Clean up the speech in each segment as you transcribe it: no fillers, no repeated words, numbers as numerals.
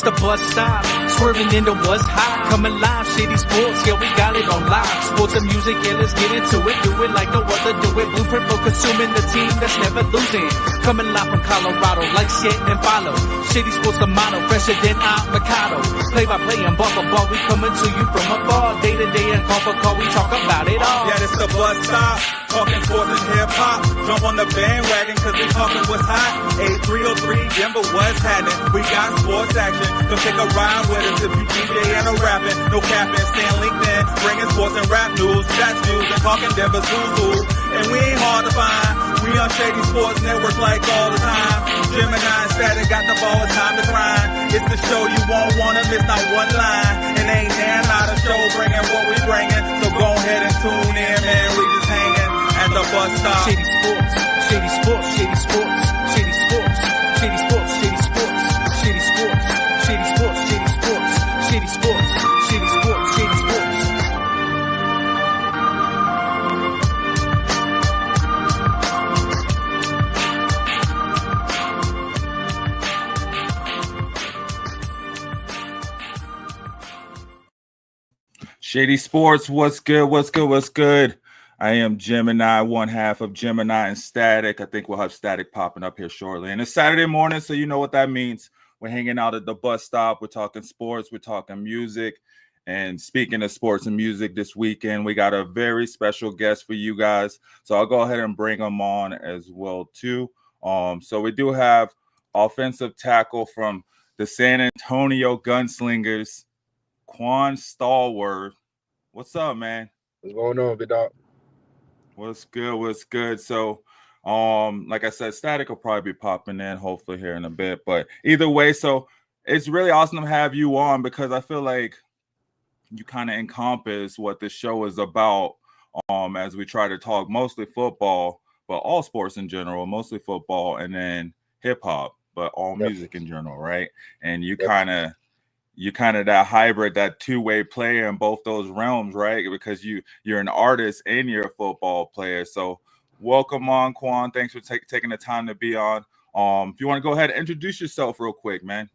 It's the bus stop, swerving into what's hot. Coming live, Shady Sports, yeah, we got it on live. Sports and music, yeah, let's get into it. Do it like no other, do it. Blueprint for consuming the team that's never losing. Coming live from Colorado, like shit and follow. Shady Sports, the motto, fresher than avocado. Play by play and ball for ball, we coming to you from afar. Day to day and call for call, we talk about it all. Yeah, it's the bus stop, talking sports and hip hop. Jump on the bandwagon, cause we talking what's hot. 8303, Denver, what's happening? We got sports action, come take a ride with us if you DJ and a rapping. No capping, stand LinkedIn, bringing sports and rap news, stats news, and talking Denver's who's who. And we ain't hard to find, we on Shady Sports Network like all the time. Gemini Statik got the ball, it's time to grind. It's the show you won't wanna miss, not one line. And ain't damn not a show bringing what we bringing. So go ahead and tune in, man, we just hanging at the bus stop. Shady Sports, Shady Sports, Shady Sports, Shady Sports, Shady Sports, Shady Sports, Shady Sports, Shady Sports, Shady Sports, Shady Sports, Shady Sports, Shady Sports. Shady Sports, what's good? What's good? What's good? I am Gemini, one half of Gemini and Statik. I think we'll have Statik popping up here shortly. And it's Saturday morning, so you know what that means. We're hanging out at the bus stop. We're talking sports. We're talking music. And speaking of sports and music this weekend, we got a very special guest for you guys. So I'll go ahead and bring them on as well, too. So we do have offensive tackle from the San Antonio Gunslingers, Kwan Stallworth. What's up, man? What's going on, big dog? What's good? What's good? So, like I said, Statik will probably be popping in hopefully here in a bit. But either way, so it's really awesome to have you on because I feel like you kind of encompass what this show is about. As we try to talk mostly football, but all sports in general, mostly football, and then hip hop, but all music in general, right? And you kind of that hybrid, that two-way player in both those realms, right? Because you're an artist and you're a football player. So welcome on, Kwan. Thanks for taking the time to be on. If you want to go ahead and introduce yourself real quick, man.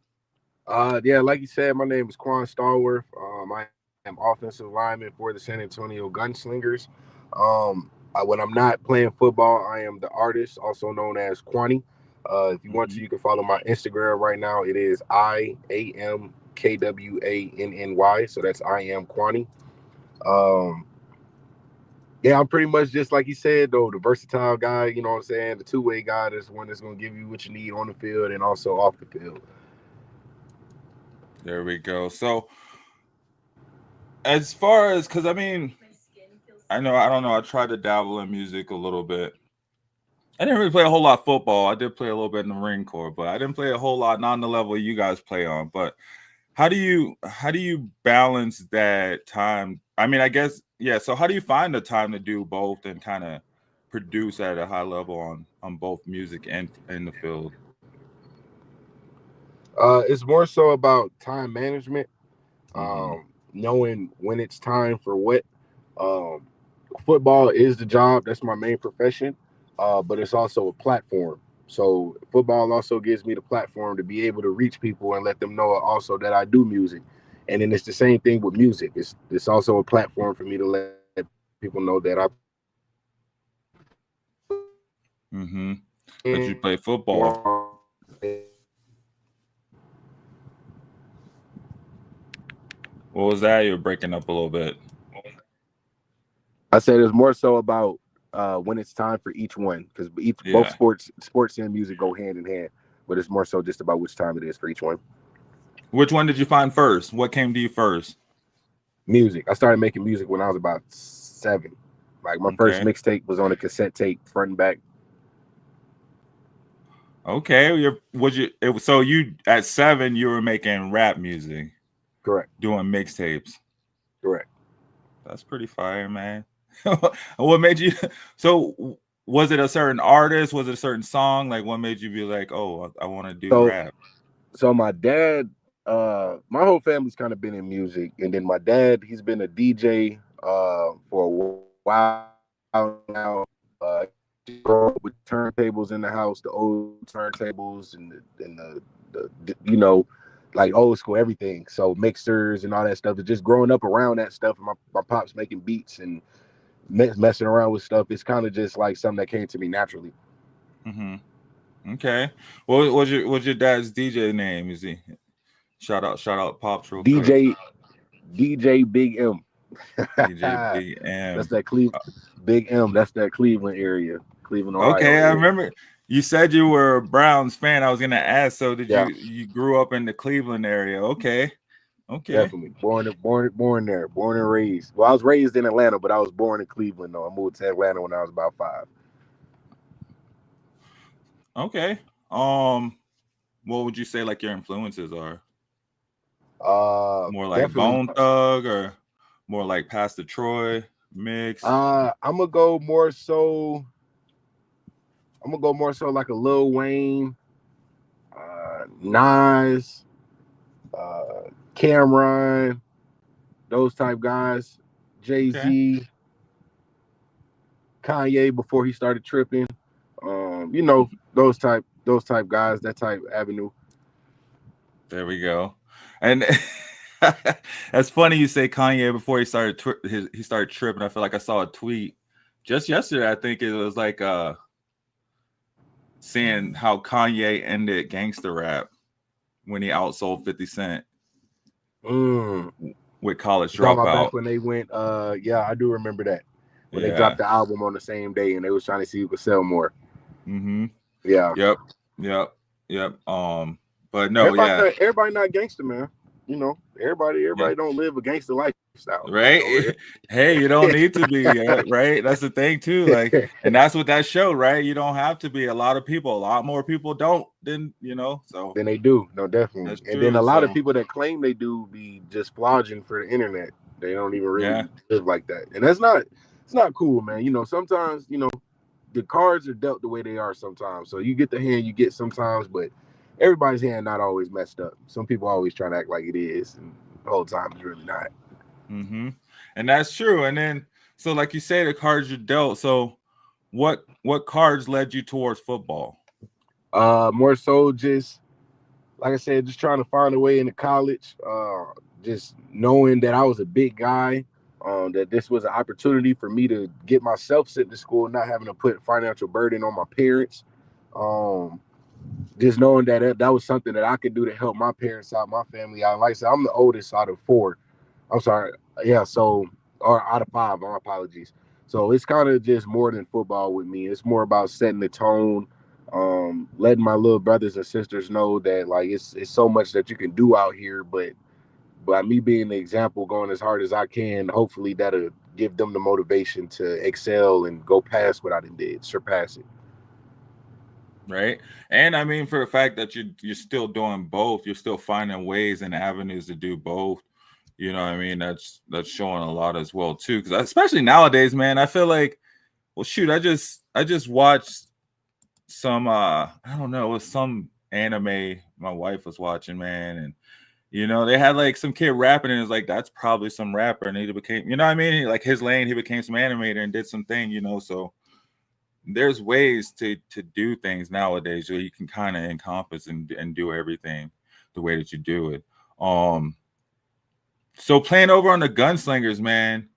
Yeah, like you said, my name is Kwan Stallworth. I am offensive lineman for the San Antonio Gunslingers. When I'm not playing football, I am the artist, also known as Kwani. If you want to, you can follow my Instagram right now. It is IAMKWANNY. So that's I am Kwani. Yeah, I'm pretty much just like you said, though, the versatile guy, you know what I'm saying? The two-way guy that's one that's going to give you what you need on the field and also off the field. There we go. So as far as, because I mean, I don't know. I tried to dabble in music a little bit. I didn't really play a whole lot of football. I did play a little bit in the Marine Corps, but I didn't play a whole lot, not on the level you guys play on. But how do you balance that time? I mean, I guess, yeah. So how do you find the time to do both and kind of produce at a high level on both music and in the field? It's more so about time management, knowing when it's time for what. Football is the job. That's my main profession, but it's also a platform. So football also gives me the platform to be able to reach people and let them know also that I do music. And then it's the same thing with music. It's also a platform for me to let people know that I. But you play football. What was that? You're breaking up a little bit. I said it's more so about when it's time for each one, because both sports and music go hand in hand, but it's more so just about which time it is for each one. Which one did you find first? What came to you first? Music. I started making music when I was about 7. Like my first mixtape was on a cassette tape, front and back. Okay, so you at 7 you were making rap music? Correct. Doing mixtapes. Correct. That's pretty fire, man. What made you? So was it a certain artist? Was it a certain song? Like what made you be like, oh, I want to do rap? So my dad, my whole family's kind of been in music, and then my dad, he's been a DJ for a while now. With turntables in the house, the old turntables and the like old school everything. So mixers and all that stuff. It's just growing up around that stuff. And my pops making beats and messing around with stuff. It's kind of just like something that came to me naturally. Okay. What's your dad's DJ name? Is he? Shout out Pops real quick. DJ Big M. DJ Big M. That's that Big M. That's that Cleveland area. Cleveland, Ohio. Okay, I remember you said you were a Browns fan. I was gonna ask. So did you grew up in the Cleveland area? Okay. Definitely born there, born and raised. Well, I was raised in Atlanta, but I was born in Cleveland. Though I moved to Atlanta when I was about 5. Okay. What would you say like your influences are? More like Bone Thug or more like Pastor Troy mix? I'm gonna go more so like a Lil Wayne, Nas, Cameron, those type guys, Jay-Z, Kanye before he started tripping. Those type guys, that type avenue. There we go. And that's funny you say Kanye before he started tripping. I feel like I saw a tweet just yesterday. I think it was like seeing how Kanye ended gangster rap when he outsold 50 Cent with College Dropout. Back when they went, I do remember that. When they dropped the album on the same day and they was trying to see who could sell more. Yeah. Yep. But no, everybody not gangster, man. Everybody don't live a gangster lifestyle, right? Hey, you don't need to be, right? That's the thing too. Like, and that's what that showed, right? You don't have to be. A lot more people don't than so then they do. No, definitely. And then a lot of people that claim they do be just flogging for the internet. They don't even really live like that, and it's not cool, man. Sometimes the cards are dealt the way they are sometimes. So you get the hand you get sometimes, but everybody's hand not always messed up. Some people always try to act like it is, and the whole time it's really not. And that's true. And then, so like you say, the cards are dealt. So what cards led you towards football? More so just, like I said, just trying to find a way into college. Just knowing that I was a big guy, that this was an opportunity for me to get myself sent to school, not having to put financial burden on my parents. Just knowing that was something that I could do to help my parents out, my family out. Like I said, I'm the oldest out of 4. I'm sorry. Yeah, or out of 5, my apologies. So it's kind of just more than football with me. It's more about setting the tone, letting my little brothers and sisters know that like it's so much that you can do out here, but by me being the example, going as hard as I can, hopefully that'll give them the motivation to excel and go past what I did, surpass it. Right. And I mean, for the fact that you're still doing both, you're still finding ways and avenues to do both. You know what I mean? That's showing a lot as well too. Because especially nowadays, man, I feel like, well, shoot, I just watched some I don't know, it was some anime my wife was watching, man, and they had like some kid rapping, and it was like that's probably some rapper, and he became, what I mean, like his lane, he became some animator and did some thing, so there's ways to do things nowadays where you can kind of encompass and do everything the way that you do it. So playing over on the Gunslingers, man,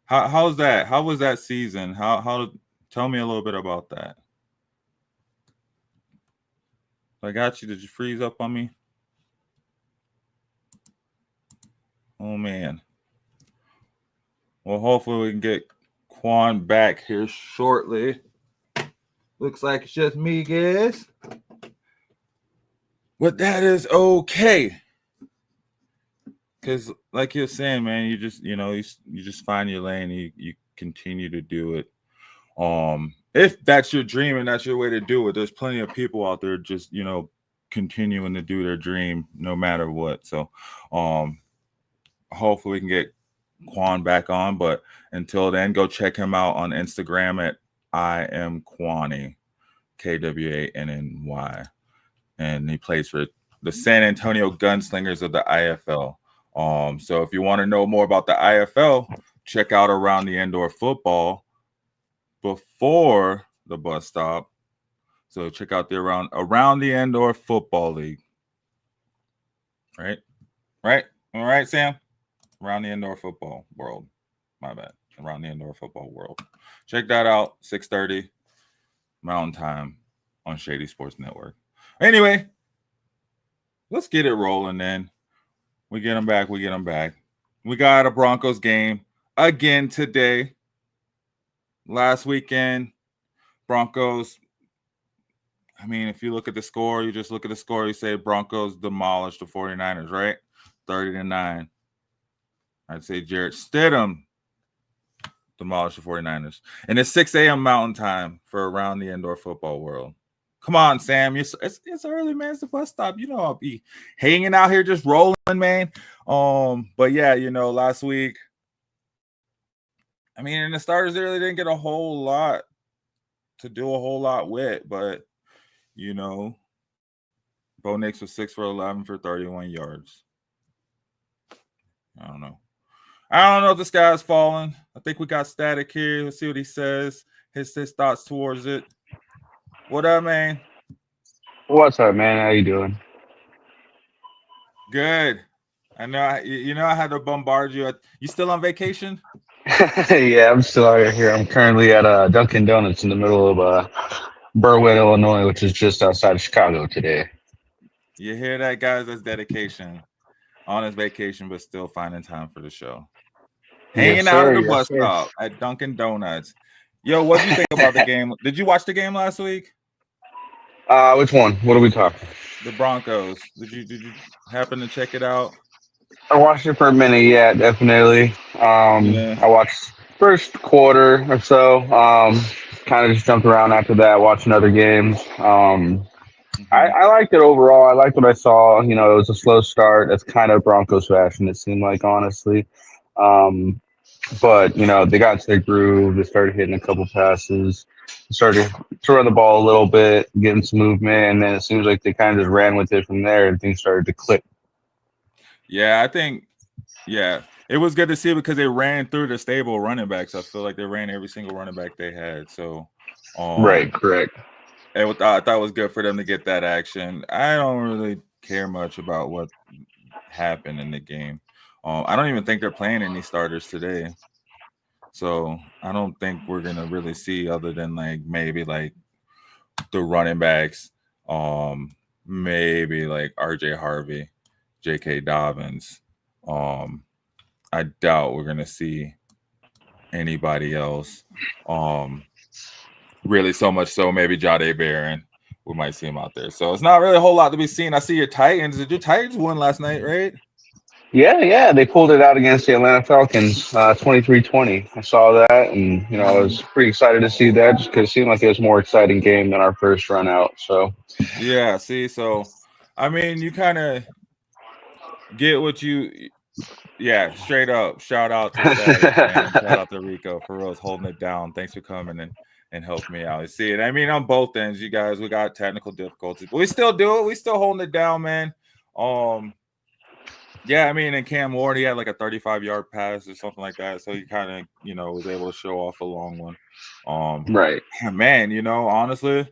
how's that? How was that season? How tell me a little bit about that. I got you. Did you freeze up on me? Oh man. Well, hopefully we can get Kwan back here shortly. Looks like it's just me, guys. But that is okay. Because like you're saying, man, you just, you just find your lane. You continue to do it. If that's your dream and that's your way to do it, there's plenty of people out there just, continuing to do their dream no matter what. So, hopefully we can get Kwan back on. But until then, go check him out on Instagram at I am Kwani, Kwanny, and he plays for the San Antonio Gunslingers of the IFL. So if you want to know more about the IFL, check out Around the Indoor Football before the bus stop. So check out the Around the Indoor Football League. Right. All right, Sam. Around the indoor football world. My bad. Around the indoor football world. Check that out. 6:30 Mountain Time on Shady Sports Network. Anyway, let's get it rolling then. We get them back. We got a Broncos game again today. Last weekend, Broncos. I mean, if you look at the score, you just look at the score, you say Broncos demolished the 49ers, right? 30-9. I'd say Jarrett Stidham demolished the 49ers. And it's 6 a.m. Mountain Time for Around the Indoor Football World. Come on, Sam. It's early, man. It's the bus stop. You know I'll be hanging out here just rolling, man. But yeah, last week, I mean, and the starters really didn't get a whole lot to do a whole lot with, but Bo Nix was 6 for 11 for 31 yards. I don't know if this guy's falling. I think we got Statik here. Let's see what he says. His thoughts towards it. What up, man? What's up, man? How you doing? Good. I know. I had to bombard you. You still on vacation? Yeah, I'm still out here. I'm currently at Dunkin' Donuts in the middle of Berwyn, Illinois, which is just outside of Chicago today. You hear that, guys? That's dedication. On his vacation, but still finding time for the show. Hanging out at the bus stop at Dunkin' Donuts. Yo, what did you think about the game? Did you watch the game last week? Which one? What are we talking? The Broncos. Did you happen to check it out? I watched it for a minute. Yeah, definitely. I watched first quarter or so. Kind of just jumped around after that, watching other games. I liked it overall. I liked what I saw. It was a slow start. That's kind of Broncos fashion, it seemed like, honestly. But they got into their groove. They started hitting a couple passes. Started to run the ball a little bit, getting some movement, and then it seems like they kind of just ran with it from there, and things started to click. Yeah, I think, it was good to see because they ran through the stable running backs. I feel like they ran every single running back they had. So, right, correct. I thought it was good for them to get that action. I don't really care much about what happened in the game. I don't even think they're playing any starters today. So I don't think we're gonna really see other than maybe the running backs, maybe RJ Harvey, J.K. Dobbins. I doubt we're gonna see anybody else. Really so much so maybe Jahdae Barron. We might see him out there. So it's not really a whole lot to be seen. I see your Titans. Did your Titans win last night, right? Yeah. They pulled it out against the Atlanta Falcons, 23-20. I saw that, and I was pretty excited to see that just because it seemed like it was a more exciting game than our first run out. So yeah, see, so I mean, you kind of get what you. Yeah, straight up. Shout out to Statik, man. Shout out to Rico for real, holding it down. Thanks for coming and helping me out. You see it. I mean, on both ends, you guys, we got technical difficulties, but we still do it. We still holding it down, man. Yeah, I mean, and Cam Ward, he had a 35-yard pass or something like that, so he kind of, was able to show off a long one. Right, man. Honestly,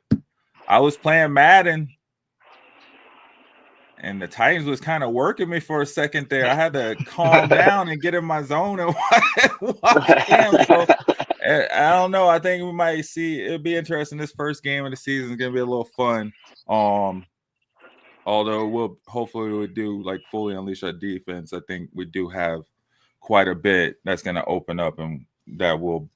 I was playing Madden. And the Titans was kind of working me for a second there. I had to calm down and get in my zone and watch Cam. So I don't know. I think we might see. It'll be interesting. This first game of the season is going to be a little fun. Although we'll do fully unleash our defense. I think we do have quite a bit that's going to open up and that we'll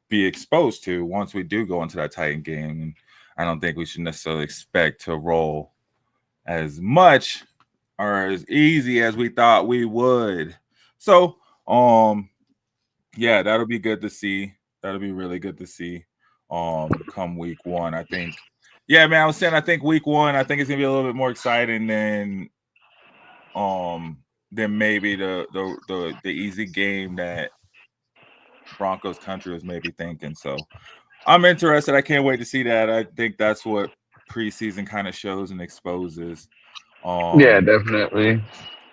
be exposed to once we do go into that Titan game. And I don't think we should necessarily expect to roll as much or as easy as we thought we would. So, that'll be good to see. That'll be really good to see. Come week one, I think. Yeah, man, I was saying I think week one, I think it's gonna be a little bit more exciting than maybe the easy game that Broncos country was maybe thinking. So I'm interested. I can't wait to see that. I think that's what preseason kind of shows and exposes. Yeah, definitely.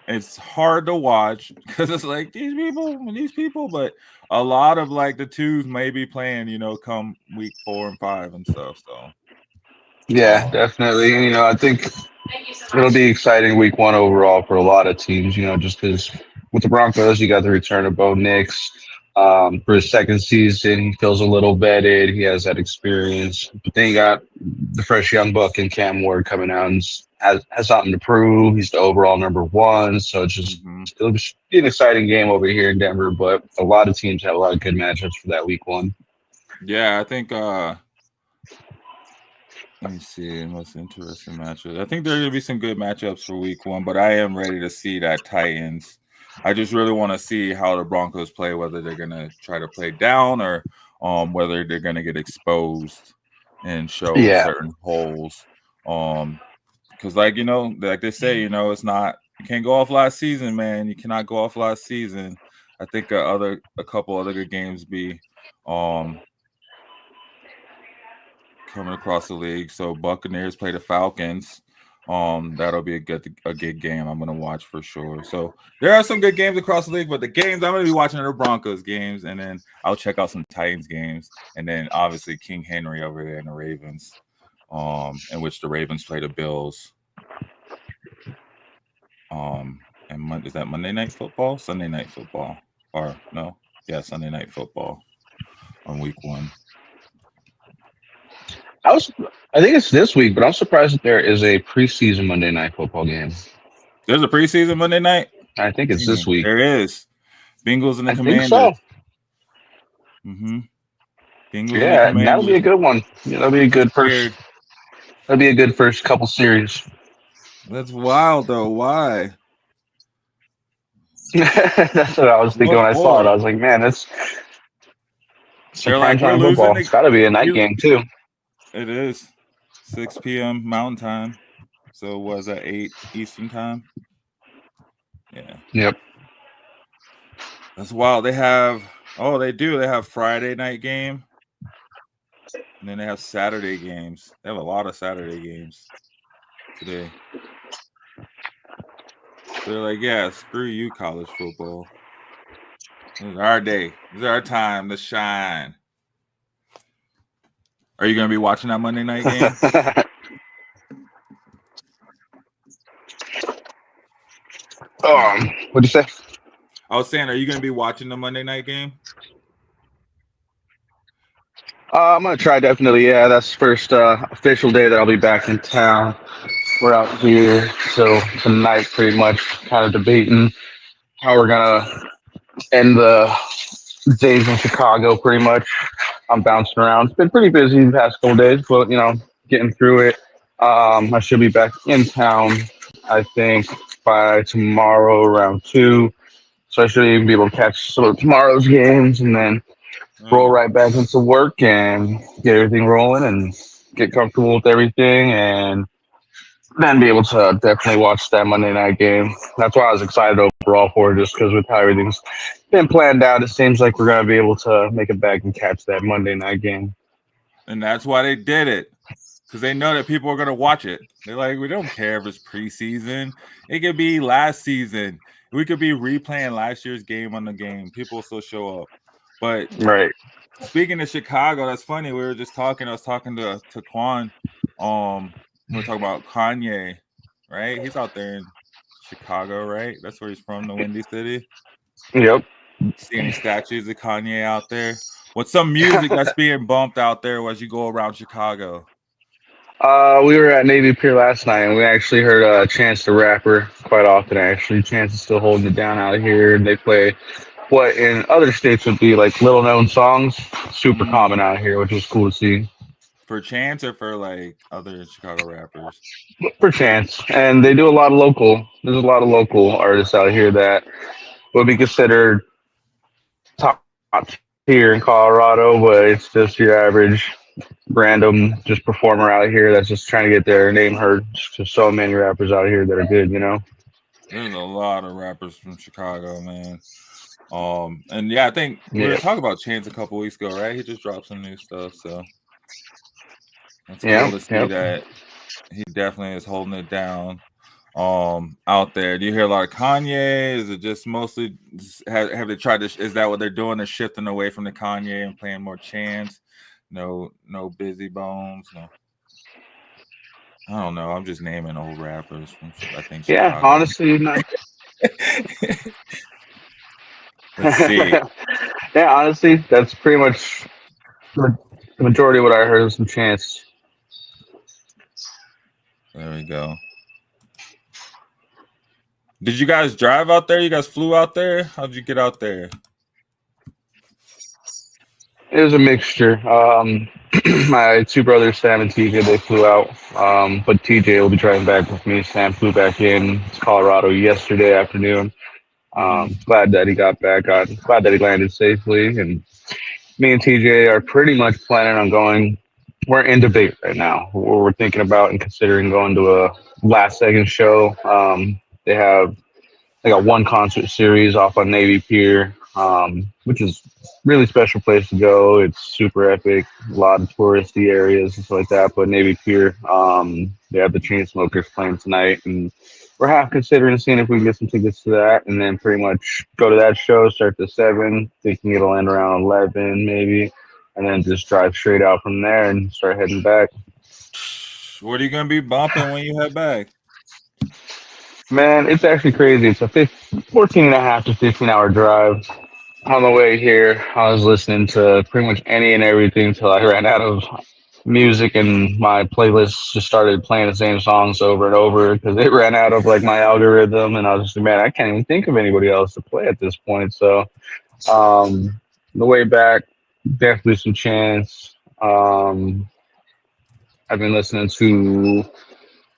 It's hard to watch because it's these people, but a lot of the twos may be playing, come week 4 and 5 and stuff. So Yeah, definitely. I think it'll be exciting week one overall for a lot of teams, just because with the Broncos, you got the return of Bo Nix. For his second season, he feels a little vetted. He has that experience. But then you got the fresh young buck in Cam Ward coming out and has something to prove. He's the overall number one. So it'll be an exciting game over here in Denver. But a lot of teams have a lot of good matchups for that week one. Yeah, I think let me see most interesting matchups. I think there are gonna be some good matchups for week one, but I am ready to see that Titans. I just really want to see how the Broncos play, whether they're gonna try to play down or whether they're gonna get exposed and show certain holes. Because like they say, it's not you can't go off last season, man. You cannot go off last season. I think a couple other good games be coming across the league. So Buccaneers play the Falcons. That'll be a good game. I'm gonna watch for sure. So there are some good games across the league, but the games I'm gonna be watching are the Broncos games, and then I'll check out some Titans games, and then obviously King Henry over there in the Ravens, in which the Ravens play the Bills. And is that Monday Night Football, Sunday Night Football, or no? Yeah, Sunday Night Football on week one. I think it's this week, but I'm surprised that there is a preseason Monday Night Football game. There's a preseason Monday night? I think it's this week. There is. Bengals and the Commanders. Think so. Mm-hmm. Yeah, that'll be a good one. That'll be a good first. That'll be a good first couple series. That's wild, though. Why? That's what I was thinking when I saw it. I was like, man, it's prime time football. It's got to be a night game too. It is 6 p.m. Mountain Time. So was that 8 Eastern Time? Yeah. Yep. That's wild. They have Friday night game. And then they have Saturday games. They have a lot of Saturday games today. They're like, yeah, screw you, college football. This is our day. This is our time to shine. Are you going to be watching that Monday night game? What'd you say? I was saying, are you going to be watching the Monday night game? I'm going to try, definitely. Yeah, that's the first official day that I'll be back in town. We're out here till tonight, pretty much kind of debating how we're going to end the days in Chicago, pretty much. I'm bouncing around. It's been pretty busy the past couple days, but, getting through it. I should be back in town, I think, by tomorrow around 2. So I should even be able to catch some of tomorrow's games and then roll right back into work and get everything rolling and get comfortable with everything and then be able to definitely watch that Monday night game. That's why I was excited overall for it, just because with how everything's been planned out, it seems like we're going to be able to make it back and catch that Monday night game. And that's why they did it, because they know that people are going to watch it. They're like, we don't care if it's preseason. It could be last season. We could be replaying last year's game on the game. People will still show up. But right. Speaking of Chicago, that's funny. We were just talking. I was talking to Kwan. We were talking about Kanye, right? He's out there in Chicago, right? That's where he's from, the Windy City. Yep. See any statues of Kanye out there? What's some music that's being bumped out there as you go around Chicago? We were at Navy Pier last night, and we actually heard Chance the Rapper quite often, actually. Chance is still holding it down out here, and they play what in other states would be like little-known songs. Super common out here, which is cool to see. For Chance or for like other Chicago rappers? For Chance. And they do a lot of local. There's a lot of local artists out here that would be considered top tier in Colorado, but it's just your average random just performer out here that's just trying to get their name heard. Just so many rappers out here that are good, There's a lot of rappers from Chicago, man. And yeah, I think we were talking about Chance a couple weeks ago, right? He just dropped some new stuff, so it's cool to see that he definitely is holding it down out there. Do you hear a lot of Kanye? Is it just mostly have they tried to? Is that what they're doing? They're shifting away from the Kanye and playing more Chance. No Busy Bones. No. I don't know. I'm just naming old rappers from I think Yeah, Chicago. honestly, not. Let's see. Yeah, honestly, that's pretty much the majority of what I heard of some Chance. There we go. Did you guys drive out there? You guys flew out there? How'd you get out there? It was a mixture. My two brothers, Sam and TJ, they flew out. But TJ will be driving back with me. Sam flew back in to Colorado yesterday afternoon. Mm-hmm. Glad that he got back. Glad that he landed safely. And me and TJ are pretty much planning on going. We're in debate right now. We're thinking about and considering going to a last second show. They have They got one concert series off on Navy Pier, which is really special place to go. It's super epic, a lot of touristy areas and stuff like that. But Navy Pier, they have the Chainsmokers playing tonight, and we're half considering seeing if we can get some tickets to that, and then pretty much go to that show. Start to 7, thinking it'll end around 11 maybe, and then just drive straight out from there and start heading back. What are you gonna be bumping when you head back? Man, it's actually crazy. It's a 14 and a half to 15-hour drive. On the way here, I was listening to pretty much any and everything until I ran out of music, and my playlist just started playing the same songs over and over because it ran out of like my algorithm, and I was just man, I can't even think of anybody else to play at this point. So, the way back, definitely some Chance. I've been listening to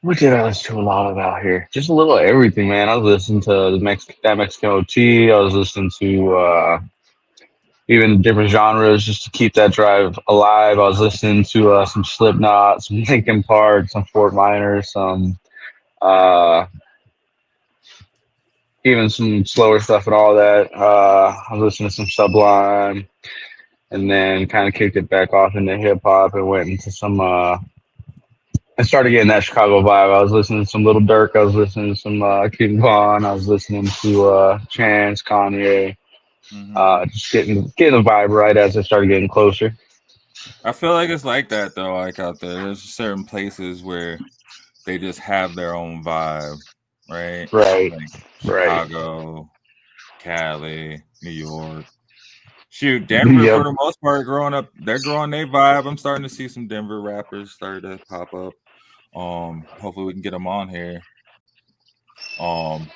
what did I listen to a lot of out here? Just a little of everything, man. I was listening to that Mexican OT. I was listening to even different genres just to keep that drive alive. I was listening to some Slipknot, some Linkin Park, some Fort Minor, some uh, even some slower stuff and all that. I was listening to some Sublime, and then kind of kicked it back off into hip hop and went into some. I started getting that Chicago vibe. I was listening to some Little Durk. I was listening to some Kid Kwan. I was listening to Chance, Kanye. Mm-hmm. Just getting the vibe right as I started getting closer. I feel like it's like that though. Like out there, there's certain places where they just have their own vibe, right? Right, Like right. Chicago, Cali, New York. Shoot, Denver for Yep. the most part, growing up, they're growing their vibe. I'm starting to see some Denver rappers start to pop up. Hopefully we can get them on here. Um,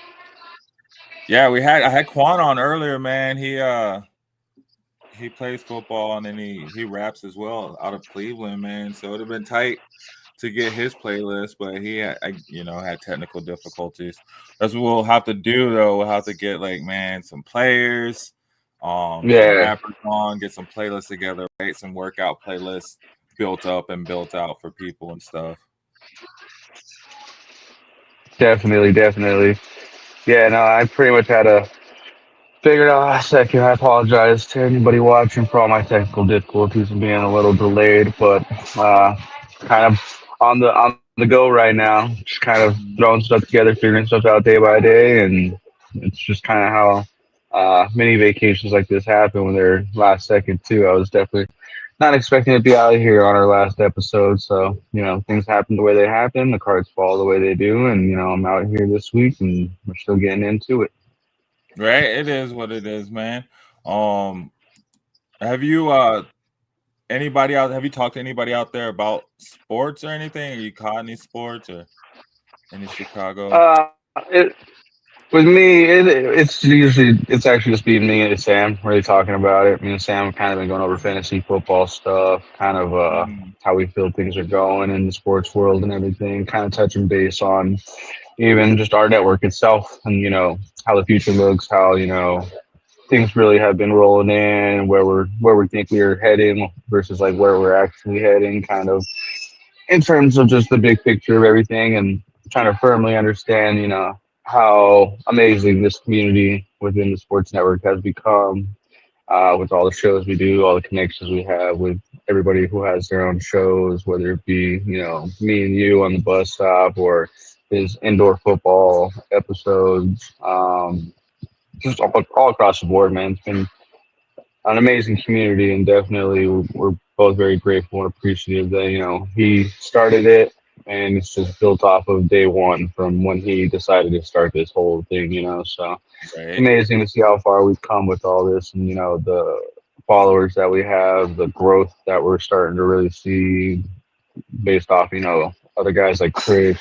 yeah, I had Kwan on earlier, man. He plays football and then he raps as well out of Cleveland, man. So it'd have been tight to get his playlist, but he had, had technical difficulties. That's what we'll have to do though. We'll have to get like some players, some Yeah, rappers on, get some playlists together, right? Some workout playlists built up and built out for people and stuff. definitely, definitely. Yeah, no, I pretty much had to figure it out last second. I apologize to anybody watching for all my technical difficulties and being a little delayed, but kind of on the go right now. Just kind of throwing stuff together, figuring stuff out day by day, and it's just kind of how many vacations like this happen when they're last second too. I was definitely not expecting to be out of here on our last episode, so things happen the way they happen. The cards fall the way they do, and I'm out here this week, and we're still getting into it. Right? It is what it is, man. Um, have you anybody out? Have you talked to anybody out there about sports or anything? Are you caught any sports or any Chicago? It with me, it's actually just being me and Sam really talking about it. Me and Sam have kind of been going over fantasy football stuff, kind of Mhm. how we feel things are going in the sports world and everything. Kind of touching base on even just our network itself, and how the future looks, how things really have been rolling in, where we think we're heading versus like where we're actually heading, kind of in terms of just the big picture of everything, and trying to firmly understand, how amazing this community within the sports network has become, with all the shows we do, all the connections we have with everybody who has their own shows, whether it be, me and you on the bus stop or his indoor football episodes, just all across the board, man. It's been an amazing community, and definitely we're both very grateful and appreciative that he started it, and it's just built off of day one from when he decided to start this whole thing. So it's Right. amazing to see how far we've come with all this, and the followers that we have, the growth that we're starting to really see based off other guys like Chris.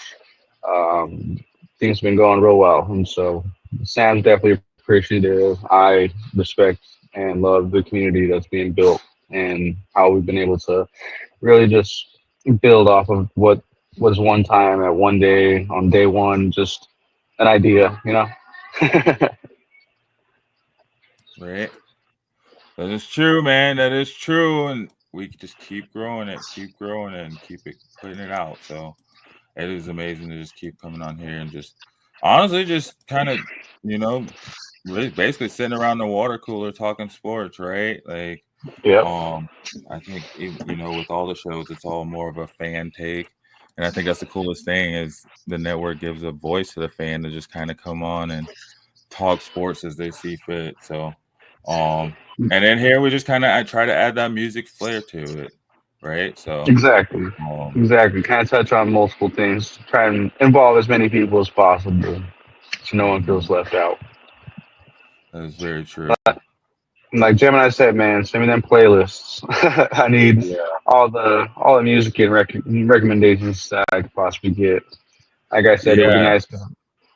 Um, Things have been going real well, and so Sam's definitely appreciative. I respect and love the community that's being built and how we've been able to really just build off of what was one time at one day on day one, just an idea. Right. That is true, man. That is true. And we just keep growing it, and keep it putting it out. So it is amazing to just keep coming on here and just honestly just kind of, really basically sitting around the water cooler talking sports, right? Like, Yep. I think with all the shows, it's all more of a fan take, and I think that's the coolest thing is the network gives a voice to the fan to just kind of come on and talk sports as they see fit. So, and then here we just I try to add that music flair to it, right? So, Exactly. um, Exactly. Kind of touch on multiple things. Try and involve as many people as possible, so no one feels left out. that is very true. Like Gemini said, man, send me them playlists. I need Yeah, all the music and recommendations that I could possibly get. Like I said, it would be yeah, nice.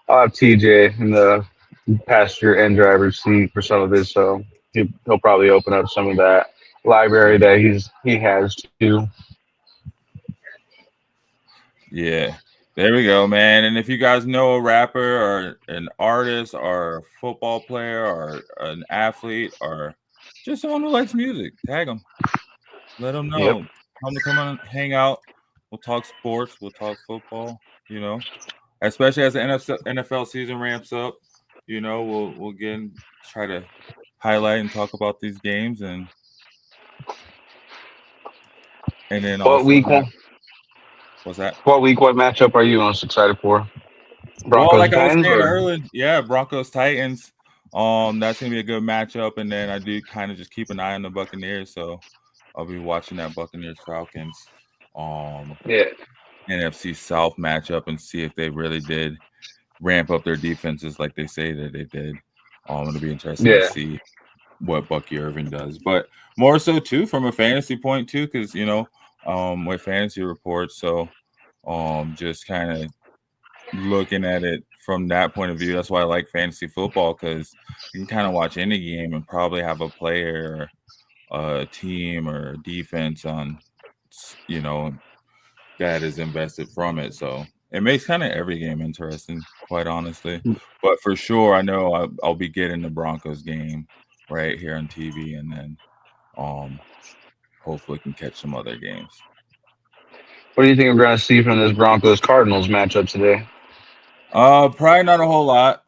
I'll have TJ in the passenger and driver's seat for some of this, so he'll probably open up some of that library that he has too. yeah. There we go, man. And if you guys know a rapper or an artist or a football player or an athlete or just someone who likes music, tag them. Let them Yep. know. Tell them to come on and hang out. We'll talk sports. We'll talk football. Especially as the NFL season ramps up. We'll again try to highlight and talk about these games and then What also week have one? what's that? What week? What matchup are you most excited for? Well, Broncos like and I was Titans, saying or earlier, yeah, Broncos Titans. That's gonna be a good matchup, and then I do kind of just keep an eye on the Buccaneers, so I'll be watching that Buccaneers Falcons yeah, NFC South matchup and see if they really did ramp up their defenses like they say that they did. It'll be interesting to yeah, see what Bucky Irving does, but more so too from a fantasy point too, because with fantasy reports, so just kind of looking at it from that point of view. That's why I like fantasy football because you can kind of watch any game and probably have a player, a team, or a defense on, that is invested from it. So it makes kind of every game interesting, quite honestly. But for sure, I know I'll be getting the Broncos game right here on TV, and then hopefully can catch some other games. what do you think we're going to see from this Broncos Cardinals matchup today? Probably not a whole lot.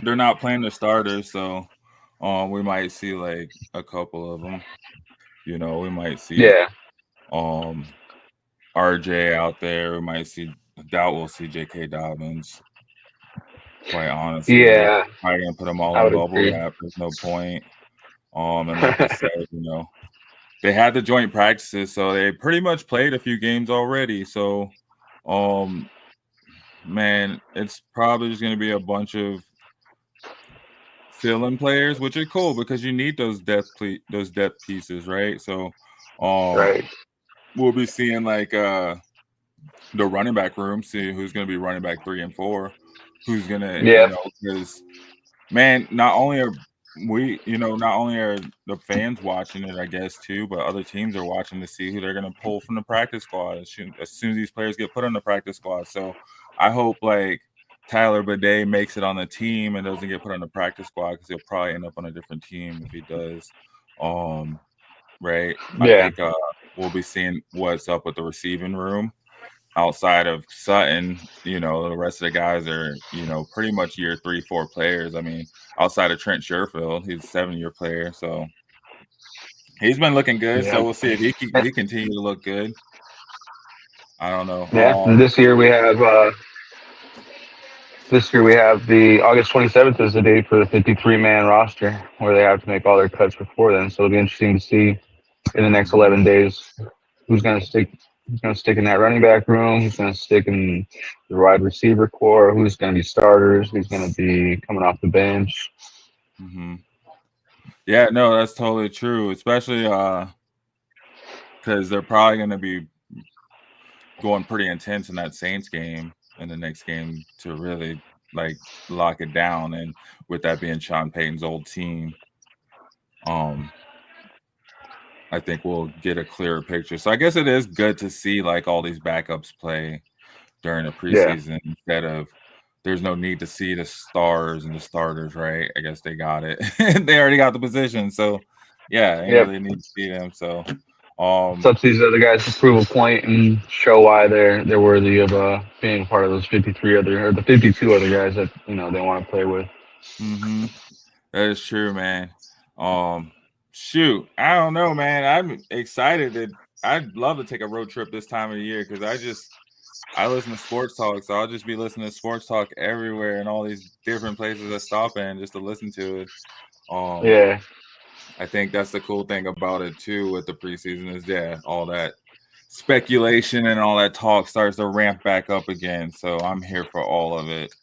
They're not playing the starters, so we might see like a couple of them. We might see Yeah, RJ out there. We might see. Doubt we'll see J.K. Dobbins. Quite honestly, yeah, probably gonna put them all I in would bubble agree. wrap. There's no point. And like you said, they had the joint practices, so they pretty much played a few games already. So, man, it's probably just gonna be a bunch of fill-in players, which are cool because you need those depth pieces, right? So, Right. we'll be seeing like the running back room, see who's going to be running back 3 and 4, who's going to, Yeah. because man, not only are the fans watching it, I guess too, but other teams are watching to see who they're going to pull from the practice squad as soon as these players get put on the practice squad. So I hope like Tyler Bidet makes it on the team and doesn't get put on the practice squad because he'll probably end up on a different team if he does. Right. I Yeah. think we'll be seeing what's up with the receiving room outside of Sutton. The rest of the guys are, pretty much year 3, 4 players. I mean, outside of Trent Sherfield, he's a 7-year player. So he's been looking good. Yeah. So we'll see if he continue to look good. I don't know. Yeah. And this year we have the August 27th is the date for the 53-man roster where they have to make all their cuts before then. So it'll be interesting to see in the next 11 days who's going to stick He's going to stick in that running back room. He's going to stick in the wide receiver core. Who's going to be starters? Who's going to be coming off the bench? Mm-hmm. Yeah, no, that's totally true. Especially because they're probably going to be going pretty intense in that Saints game in the next game to really like lock it down. And with that being Sean Payton's old team, I think we'll get a clearer picture. So I guess it is good to see like all these backups play during the preseason instead of there's no need to see the stars and the starters, right? I guess they got it. They already got the position. So yeah, ain't really need to see them. So it's up to these other guys to prove a point and show why they're worthy of being part of those 52 other guys that they want to play with. Mm-hmm. That is true, man. Shoot, I don't know, man. I'm excited that I'd love to take a road trip this time of the year because I listen to sports talk, so I'll just be listening to sports talk everywhere and all these different places I stop in just to listen to it. Yeah. I think that's the cool thing about it too with the preseason is all that speculation and all that talk starts to ramp back up again. So I'm here for all of it.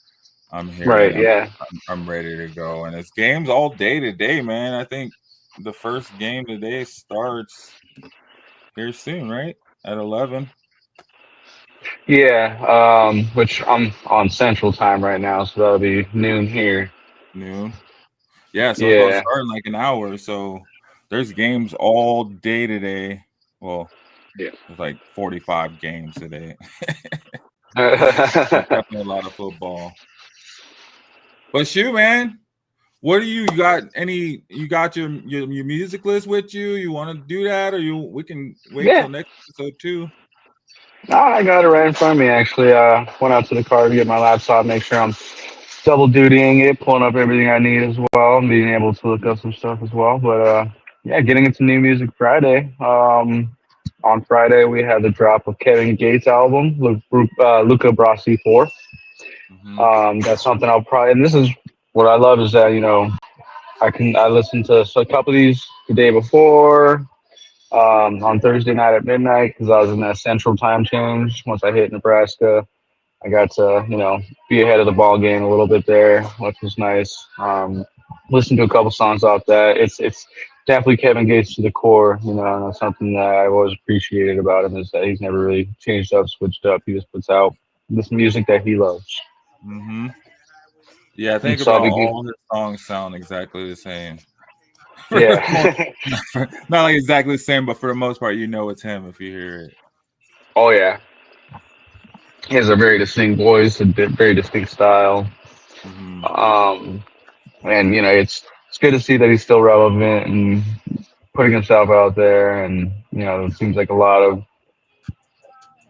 I'm here. Right. I'm ready to go. And it's games all day today, man. I think the first game today starts here soon, right? At 11. Yeah. Which I'm on Central Time right now, so that'll be noon here. Noon. Yeah, so it's about to start in like an hour. So there's games all day today. Well, there's like 45 games today. Definitely a lot of football. But shoot, man, what do you got? You got your music list with you? You want to do that, or we can wait till next episode too? I got it right in front of me. Actually, went out to the car to get my laptop, make sure I'm double dutying it, pulling up everything I need as well, and being able to look up some stuff as well. But getting into New Music Friday. On Friday, we had the drop of Kevin Gates' album, Luca Brasi 4. Mm-hmm. That's something I'll probably, and this is what I love is that, I listened to a couple of these the day before, on Thursday night at midnight because I was in that central time change. Once I hit Nebraska, I got to, be ahead of the ball game a little bit there, which was nice. Listen to a couple songs off that. It's definitely Kevin Gates to the core, and that's something that I've always appreciated about him is that he's never really changed up, switched up. He just puts out this music that he loves. Mm-hmm. Yeah, I think about all his songs sound exactly the same. Not like exactly the same, but for the most part, it's him if you hear it. Oh yeah, he has a very distinct voice, a very distinct style. Mm-hmm. And it's good to see that he's still relevant and putting himself out there. And it seems like a lot of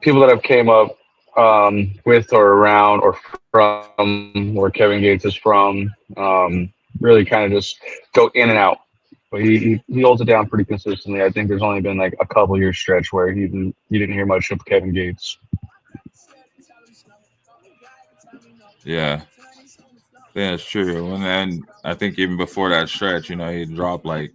people that have came up with or around or from where Kevin Gates is from really kind of just go in and out. But he holds it down pretty consistently. I think there's only been like a couple year stretch where you didn't hear much of Kevin Gates. Yeah, that's true. And then I think even before that stretch, he dropped like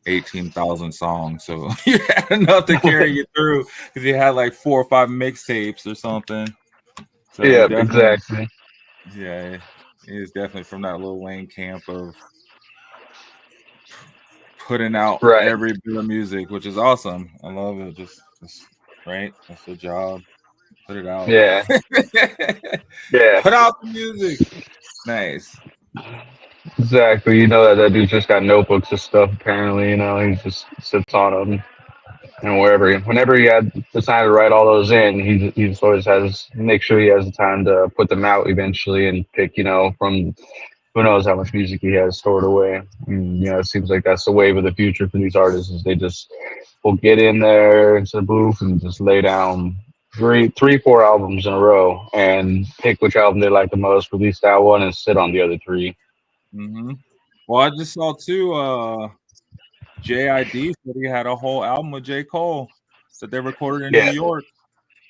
18,000 songs, so you had enough to carry you through because he had like 4 or 5 mixtapes or something. So yeah, exactly. Yeah, he's definitely from that Lil Wayne camp of putting out every bit of music, which is awesome. I love it. Just right. That's the job. Put it out. Yeah. Yeah. Put out the music. Nice. Exactly. That dude just got notebooks of stuff. Apparently, he just sits on them, and whenever he had the time to write all those in, he just always make sure he has the time to put them out eventually and pick, from who knows how much music he has stored away. And, it seems like that's the wave of the future for these artists is they just will get in there into the booth and just lay down 3, 4 albums in a row and pick which album they like the most, release that one, and sit on the other 3. Mm-hmm. Well, I just saw too. JID said he had a whole album with J. Cole that they recorded in New York,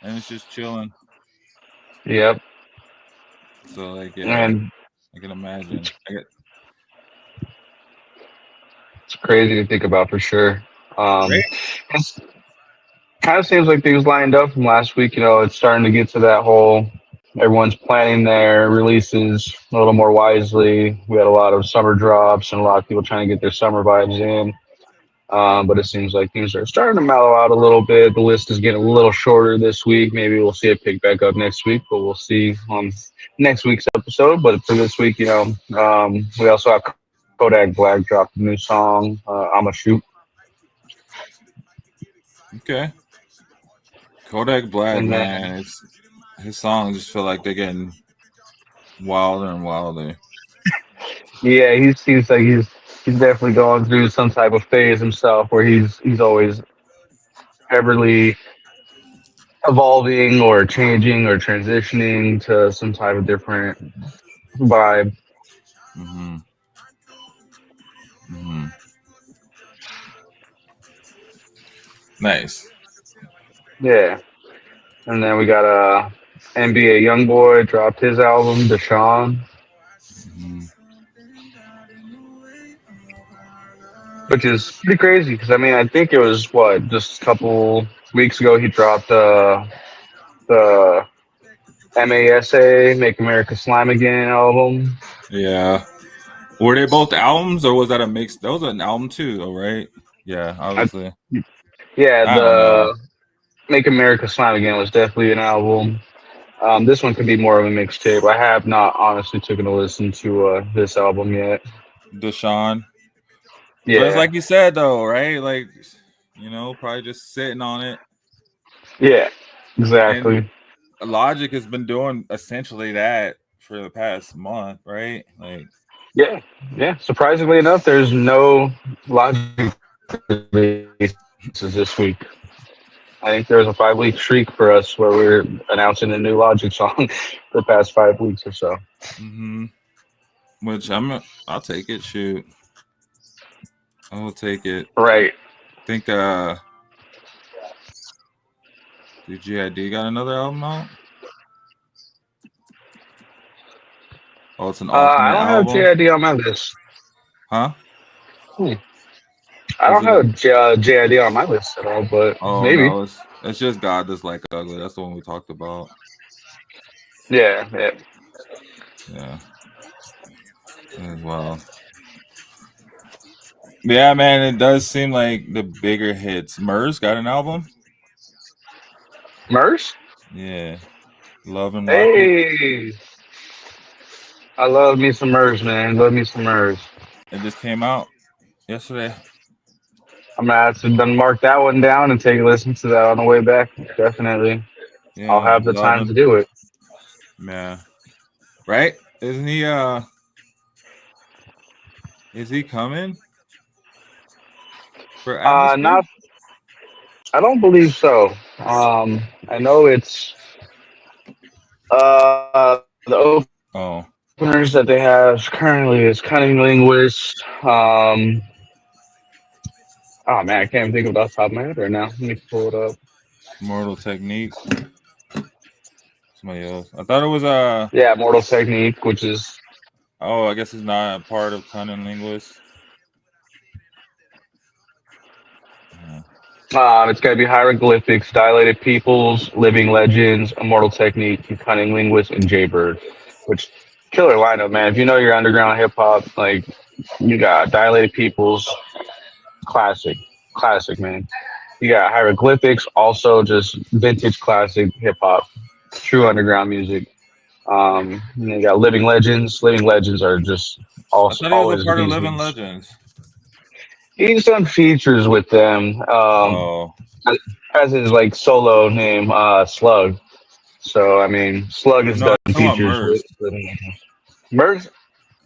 and it's just chilling. Yep. So I can imagine. It's crazy to think about for sure. kind of seems like things lined up from last week. It's starting to get to that whole. Everyone's planning their releases a little more wisely. We had a lot of summer drops and a lot of people trying to get their summer vibes in. But it seems like things are starting to mellow out a little bit. The list is getting a little shorter this week. Maybe we'll see it pick back up next week, but we'll see on next week's episode. But for this week, we also have Kodak Black dropped a new song, "I'm a Shoot." Okay. Kodak Black, And man, his songs just feel like they're getting wilder and wilder. yeah, he seems like he's definitely going through some type of phase himself where he's always everly evolving or changing or transitioning to some type of different vibe. Mm-hmm. Mm-hmm. Nice. Yeah. And then we got NBA YoungBoy dropped his album, Deshaun, Mm-hmm. which is pretty crazy because I think it was just a couple weeks ago he dropped the MASA Make America Slime Again album. Yeah. Were they both albums or was that a mix? That was an album too, though, right? Yeah, I, obviously. yeah, I don't know. the Make America Slime Again was definitely an album. This one could be more of a mixtape. I have not honestly taken a listen to this album yet. Deshaun. But it's Yeah, like you said though, right? Like, probably just sitting on it. yeah, And exactly. Logic has been doing essentially that for the past month, right? Like, Yeah, yeah. Surprisingly enough, there's no Logic releases this week. I think there was a 5 week streak for us where we're announcing a new Logic song for the past 5 weeks or so. mm-hmm. Which I'll take it. Shoot, I'll take it. Right. I think did GID got another album out? Oh, it's an I alternate don't have album, JID on my list. huh? Hmm. I Is don't it? have JID on my list at all, but Oh maybe. no, it's just God Does Like Ugly. That's the one we talked about. Yeah, yeah. Yeah, as well. Yeah, man, it does seem like the bigger hits. Murs got an album. Murs? Yeah, Love and Rocket. Hey, I love me some Murs, man. Love me some Murs. It just came out yesterday. I'm gonna have to then mark that one down and take a listen to that on the way back. Definitely, I'll Yeah, have the time to do it. Yeah, right? Isn't he? Is he coming for Atmosphere? Not. I don't believe so. I know it's the Oh, openers that they have currently is Cunning Linguist. Oh man, I can't even think of it off the top of my head right now. Let me pull it up. Mortal Technique. Somebody else. I thought it was Yeah, Mortal Technique, which is Oh, I guess it's not a part of Cunning Linguist. it's got to be Hieroglyphics, Dilated Peoples, Living Legends, Immortal Technique, Cunning Linguist, and Jaybird. Which killer lineup, man. If you know your underground hip hop, like you got Dilated Peoples, classic, man. You got Hieroglyphics, also just vintage classic hip hop, true underground music. And you got Living Legends. Living Legends are just I also thought he was a always part of Living reasons. Legends. He's done features with them. Oh, As his like solo name, Slug. So Slug has no, done I'm talking about features Murs. with Merz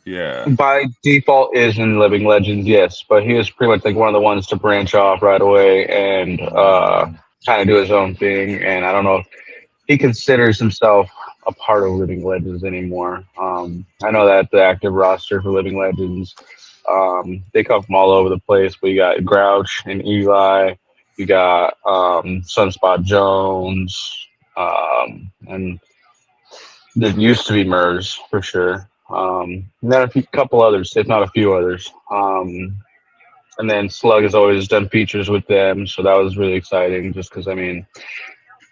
Yeah. by default is in Living Legends, yes, but he was pretty much like one of the ones to branch off right away and kind of do his own thing. And I don't know if he considers himself a part of Living Legends anymore. I know that the active roster for Living Legends, they come from all over the place. But you got Grouch and Eli, you got Sunspot Jones, and there used to be Murs for sure. And then couple others, if not a few others. And then Slug has always done features with them, so that was really exciting. Just because I mean,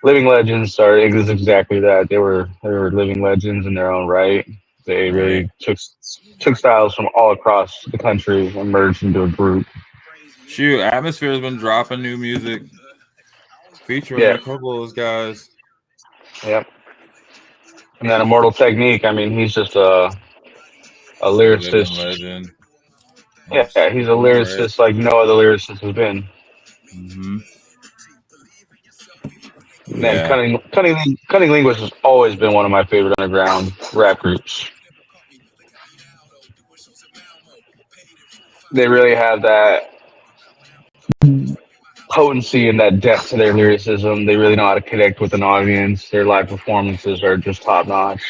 living legends are is exactly that. They were living legends in their own right. They Right. really took styles from all across the country and merged into a group. Shoot, Atmosphere's been dropping new music featuring Yeah, a couple of those guys. yep. And then Immortal Technique. I mean, he's just a Living lyricist. legend. Yeah, he's a All right. lyricist like no other lyricist has been. Mm-hmm. And then Yeah. Cunning Linguist has always been one of my favorite underground rap groups. They really have that potency and that depth to their lyricism. They really know how to connect with an audience. Their live performances are just top notch.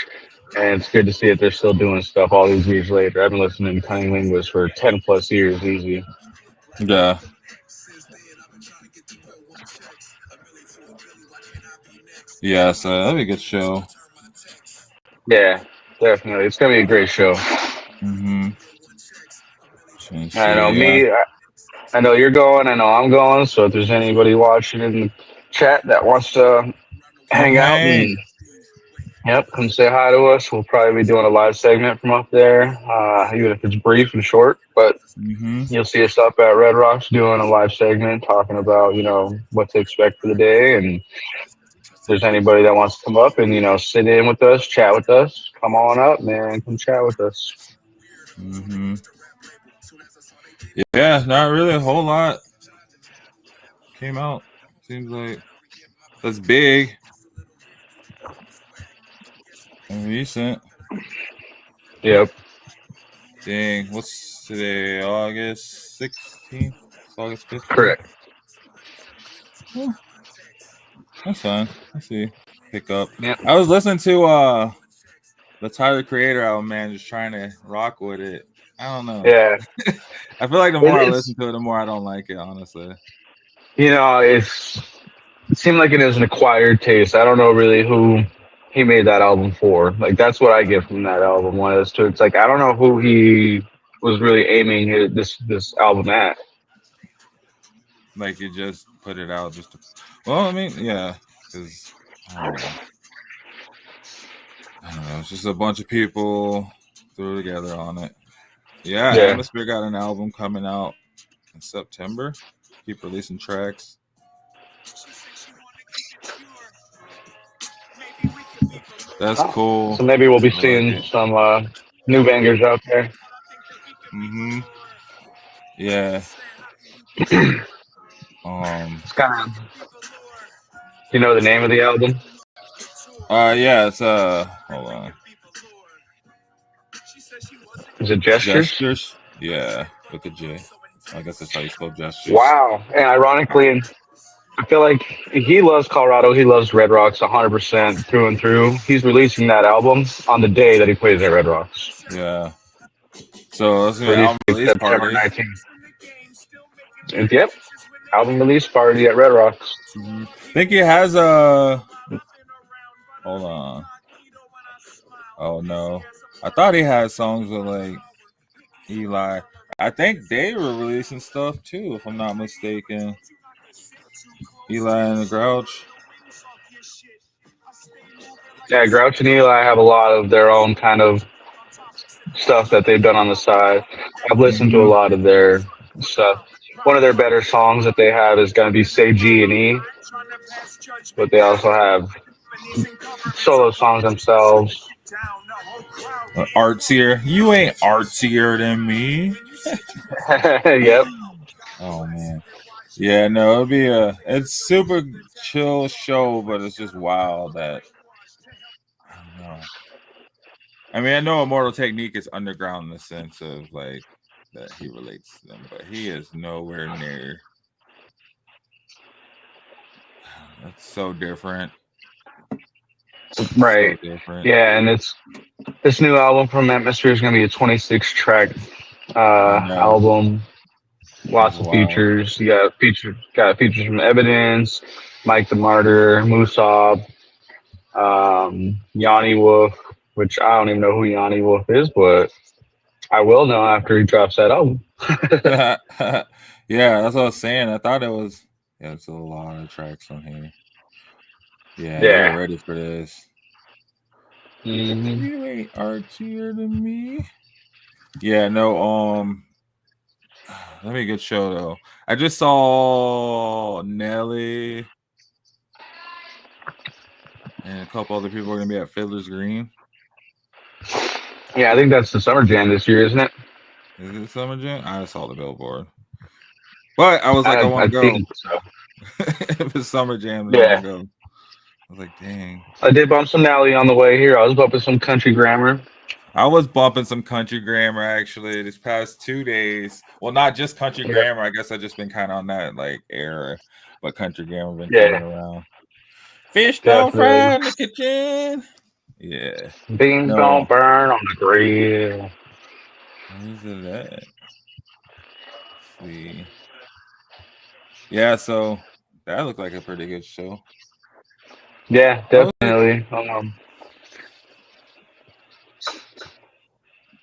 And it's good to see that they're still doing stuff all these years later. I've been listening to Cunning Linguist for 10 plus years easy. Yeah. Yeah, so that'll be a good show. Yeah, definitely. It's going to be a great show. Mm-hmm. I know See, yeah. I know you're going. I know I'm going. So if there's anybody watching in the chat that wants to Come hang out hang. and yep, come say hi to us. We'll probably be doing a live segment from up there, even if it's brief and short. But Mm-hmm. you'll see us up at Red Rocks doing a live segment talking about what to expect for the day. And if there's anybody that wants to come up and sit in with us, chat with us, come on up, man. Come chat with us. Mm-hmm. Yeah, not really a whole lot came out. Seems like that's big and recent. Yep, Dang, what's today? August 16th? It's August 15th. correct. Well, that's fine. Let's see. Pick up. Yep. I was listening to the Tyler Creator album, man, just trying to rock with it. I don't know. Yeah, I feel like the more I it's listen to it, the more I don't like it, honestly. it seemed like it is an acquired taste. I don't know really who he made that album for. Like that's what I get from that album. It's like I don't know who he was really aiming this album at. Like you just put it out just to. Well, I mean, yeah, because I don't know. I don't know. It's just a bunch of people threw together on it. Yeah, Yeah. Atmosphere got an album coming out in September. Keep releasing tracks. That's cool. So maybe we'll be I like seeing it. some new bangers out there. Mm-hmm. Yeah. It's kind of the name of the album. Yeah, it's hold on. Is it Gestures? Gestures? Yeah, with a J. I guess that's how you spell gestures. Wow. And ironically, I feel like he loves Colorado. He loves Red Rocks 100% through and through. He's releasing that album on the day that he plays at Red Rocks. Yeah. So it's gonna be an Release album date release September party. 19th. Yep. Album release party at Red Rocks. Mm-hmm. I think he has a. Hold on. Oh no, I thought he had songs with like Eli. I think they were releasing stuff too, if I'm not mistaken. Eli and the Grouch. Yeah, Grouch and Eli have a lot of their own kind of stuff that they've done on the side. I've listened to a Mm-hmm. lot of their stuff. One of their better songs that they have is going to be Say G and E, but they also have solo songs themselves. Artsier. You ain't artsier than me. Yep. Oh man. Yeah, no, it'll be it's super chill show, but it's just wild that I don't know. I mean, I know Immortal Technique is underground in the sense of like that he relates to them, but he is nowhere near. That's so different. Right. So different. Yeah, and this new album from Atmosphere is going to be a 26 track I know. album. Lots of Wow. features. You got features from Evidence, Mike the Martyr, Musab, Yanni Wolf, which I don't even know who Yanni Wolf is, but I will know after he drops that album. Yeah, that's what I was saying. I thought it was. Yeah, it's a lot of tracks on here. Yeah, they're ready for this. Mm-hmm. You ain't artier than me. Yeah, no. That'd be a good show though. I just saw Nelly and a couple other people are gonna be at Fiddler's Green. Yeah, I think that's the Summer Jam this year, isn't it? Is it Summer Jam? I saw the billboard, but I was like, I want I to go. think so. If it's Summer Jam, then Yeah. I'll go. I was like, dang. I did bump some Nelly on the way here. I was bumping some country grammar. I was bumping some country grammar actually this past 2 days. Well, not just country grammar. I guess I just been kind of on that like era, but country grammar been coming around. Fish don't fry in the kitchen. Yeah. Beans don't burn on the grill. Where's it at? Let's see. Yeah, so that looked like a pretty good show. Yeah, definitely.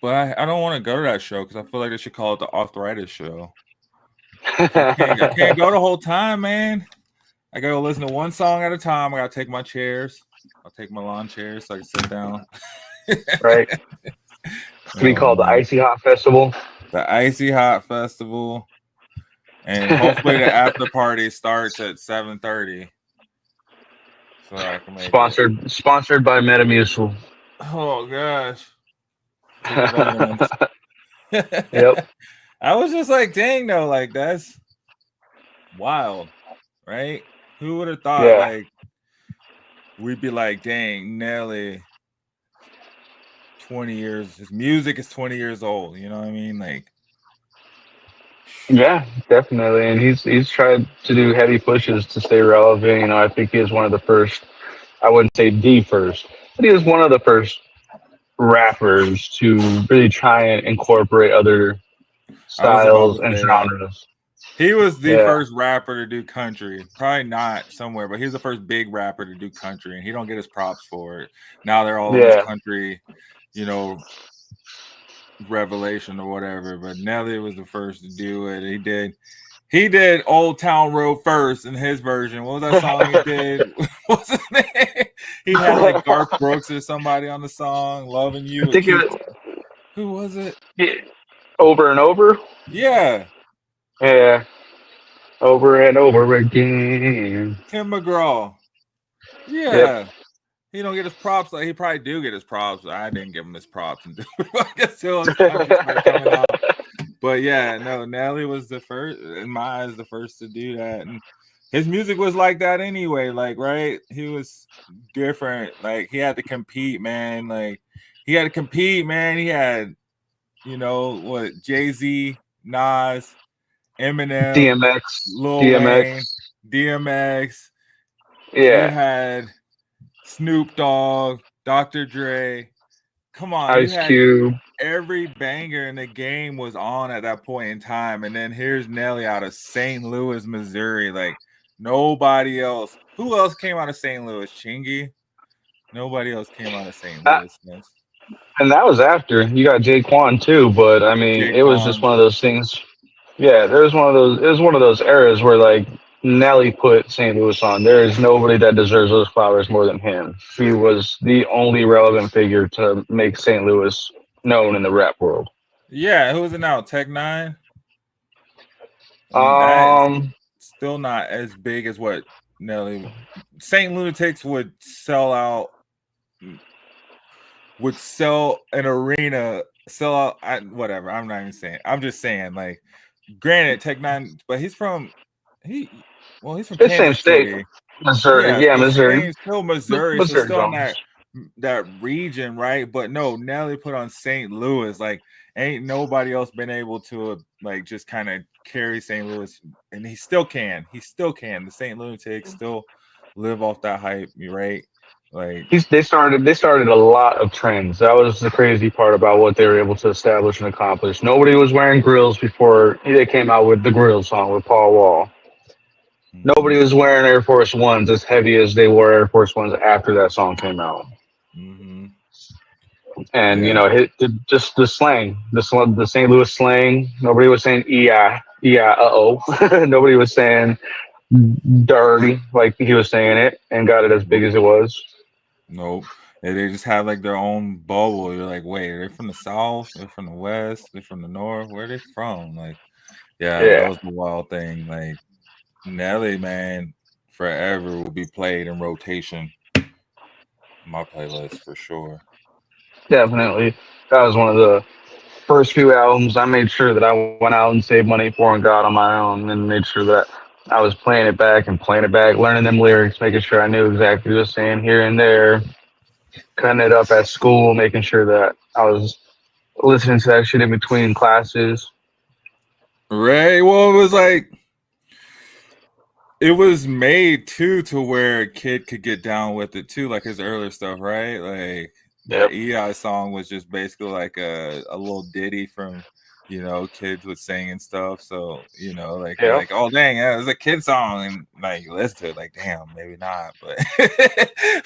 But I don't want to go to that show because I feel like they should call it the arthritis show. I can't go the whole time, man. I gotta listen to one song at a time. I gotta take my chairs. I'll take my lawn chairs so I can sit down. Right. It's be called the Icy Hot Festival. The Icy Hot Festival. And hopefully the after party starts at 7:30. So I can make sponsored by Metamucil. Oh gosh. Yep. I was just like, dang, though, like that's wild, right? Who would have thought like we'd be like, dang, Nelly, 20 years, his music is 20 years old, you know what I mean? Like, yeah, definitely. And he's tried to do heavy pushes to stay relevant. You know, I think he is one of the first, I wouldn't say the first, but he is one of the first rappers to really try and incorporate other styles and genres. He was the first rapper to do country. Probably not somewhere, but he was the first big rapper to do country, and he don't get his props for it. Now they're all this country, you know, revelation or whatever. But Nelly was the first to do it. He did Old Town Road first in his version. What was that song he did? What's his name? He had like Garth Brooks or somebody on the song, Loving You. I think who was it? Yeah. Over and Over? Yeah. Yeah. Over and over again. Tim McGraw. Yeah. Yep. He don't get his props. Like he probably do get his props. I didn't give him his props. I guess he'll coming out. But yeah, no, Nelly was the first, in my eyes, the first to do that. And his music was like that anyway. Like, right? He was different. Like he had to compete, man. Like he had to compete, man. He had, you know, what, Jay-Z, Nas, Eminem, DMX, Lil Wayne, DMX. Yeah. You had Snoop Dogg, Dr. Dre. Come on. Ice Cube. Every banger in the game was on at that point in time. And then here's Nelly out of St. Louis, Missouri. Like nobody else. Who else came out of St. Louis? Chingy? Nobody else came out of St. Louis. And that was after. You got Kwan too, but I mean, it was just one of those things. Yeah, it was one of those eras where like Nelly put St. Louis on. There is nobody that deserves those flowers more than him. He was the only relevant figure to make St. Louis known in the rap world. Yeah, who is it now? Tech Nine? Still not as big as what Nelly. St. Lunatics would sell out. Would sell an arena, sell out. Whatever. I'm not even saying. I'm just saying. Like, granted, Tech Nine, but he's from Kansas City. Missouri. Yeah, Missouri. Still Missouri. So still in that region, right? But no, Nelly put on St. Louis. Like, ain't nobody else been able to like just kind of carry St. Louis, and he still can. He still can. The St. Lunatics still live off that hype, right? Like they started a lot of trends. That was the crazy part about what they were able to establish and accomplish. Nobody was wearing grills before they came out with the Grill song with Paul Wall. Mm-hmm. Nobody was wearing Air Force Ones as heavy as they wore Air Force Ones after that song came out. Mm-hmm. And Yeah. just the slang, the St. Louis slang. Nobody was saying nobody was saying dirty like he was saying it, and got it as big as it was. Nope. And they just have like their own bubble. You're like, wait, are they from the South? They're from the West? They're from the North? Where are they from? Like, yeah, that Yeah, was the wild thing. Like Nelly, man, forever will be played in rotation. My playlist for sure. definitely. That was one of the first few albums I made sure that I went out and saved money for and got on my own, and made sure that I was playing it back, learning them lyrics, making sure I knew exactly what it was saying here and there, cutting it up at school, making sure that I was listening to that shit in between classes. Right. Well, it was made too to where a kid could get down with it too, like his earlier stuff, right? Like that Yep. EI song was just basically like a little ditty from, kids would sing and stuff. So, like you're Yep. like, oh dang, yeah, it was a kid song, and like you listen to it, like, damn, maybe not, but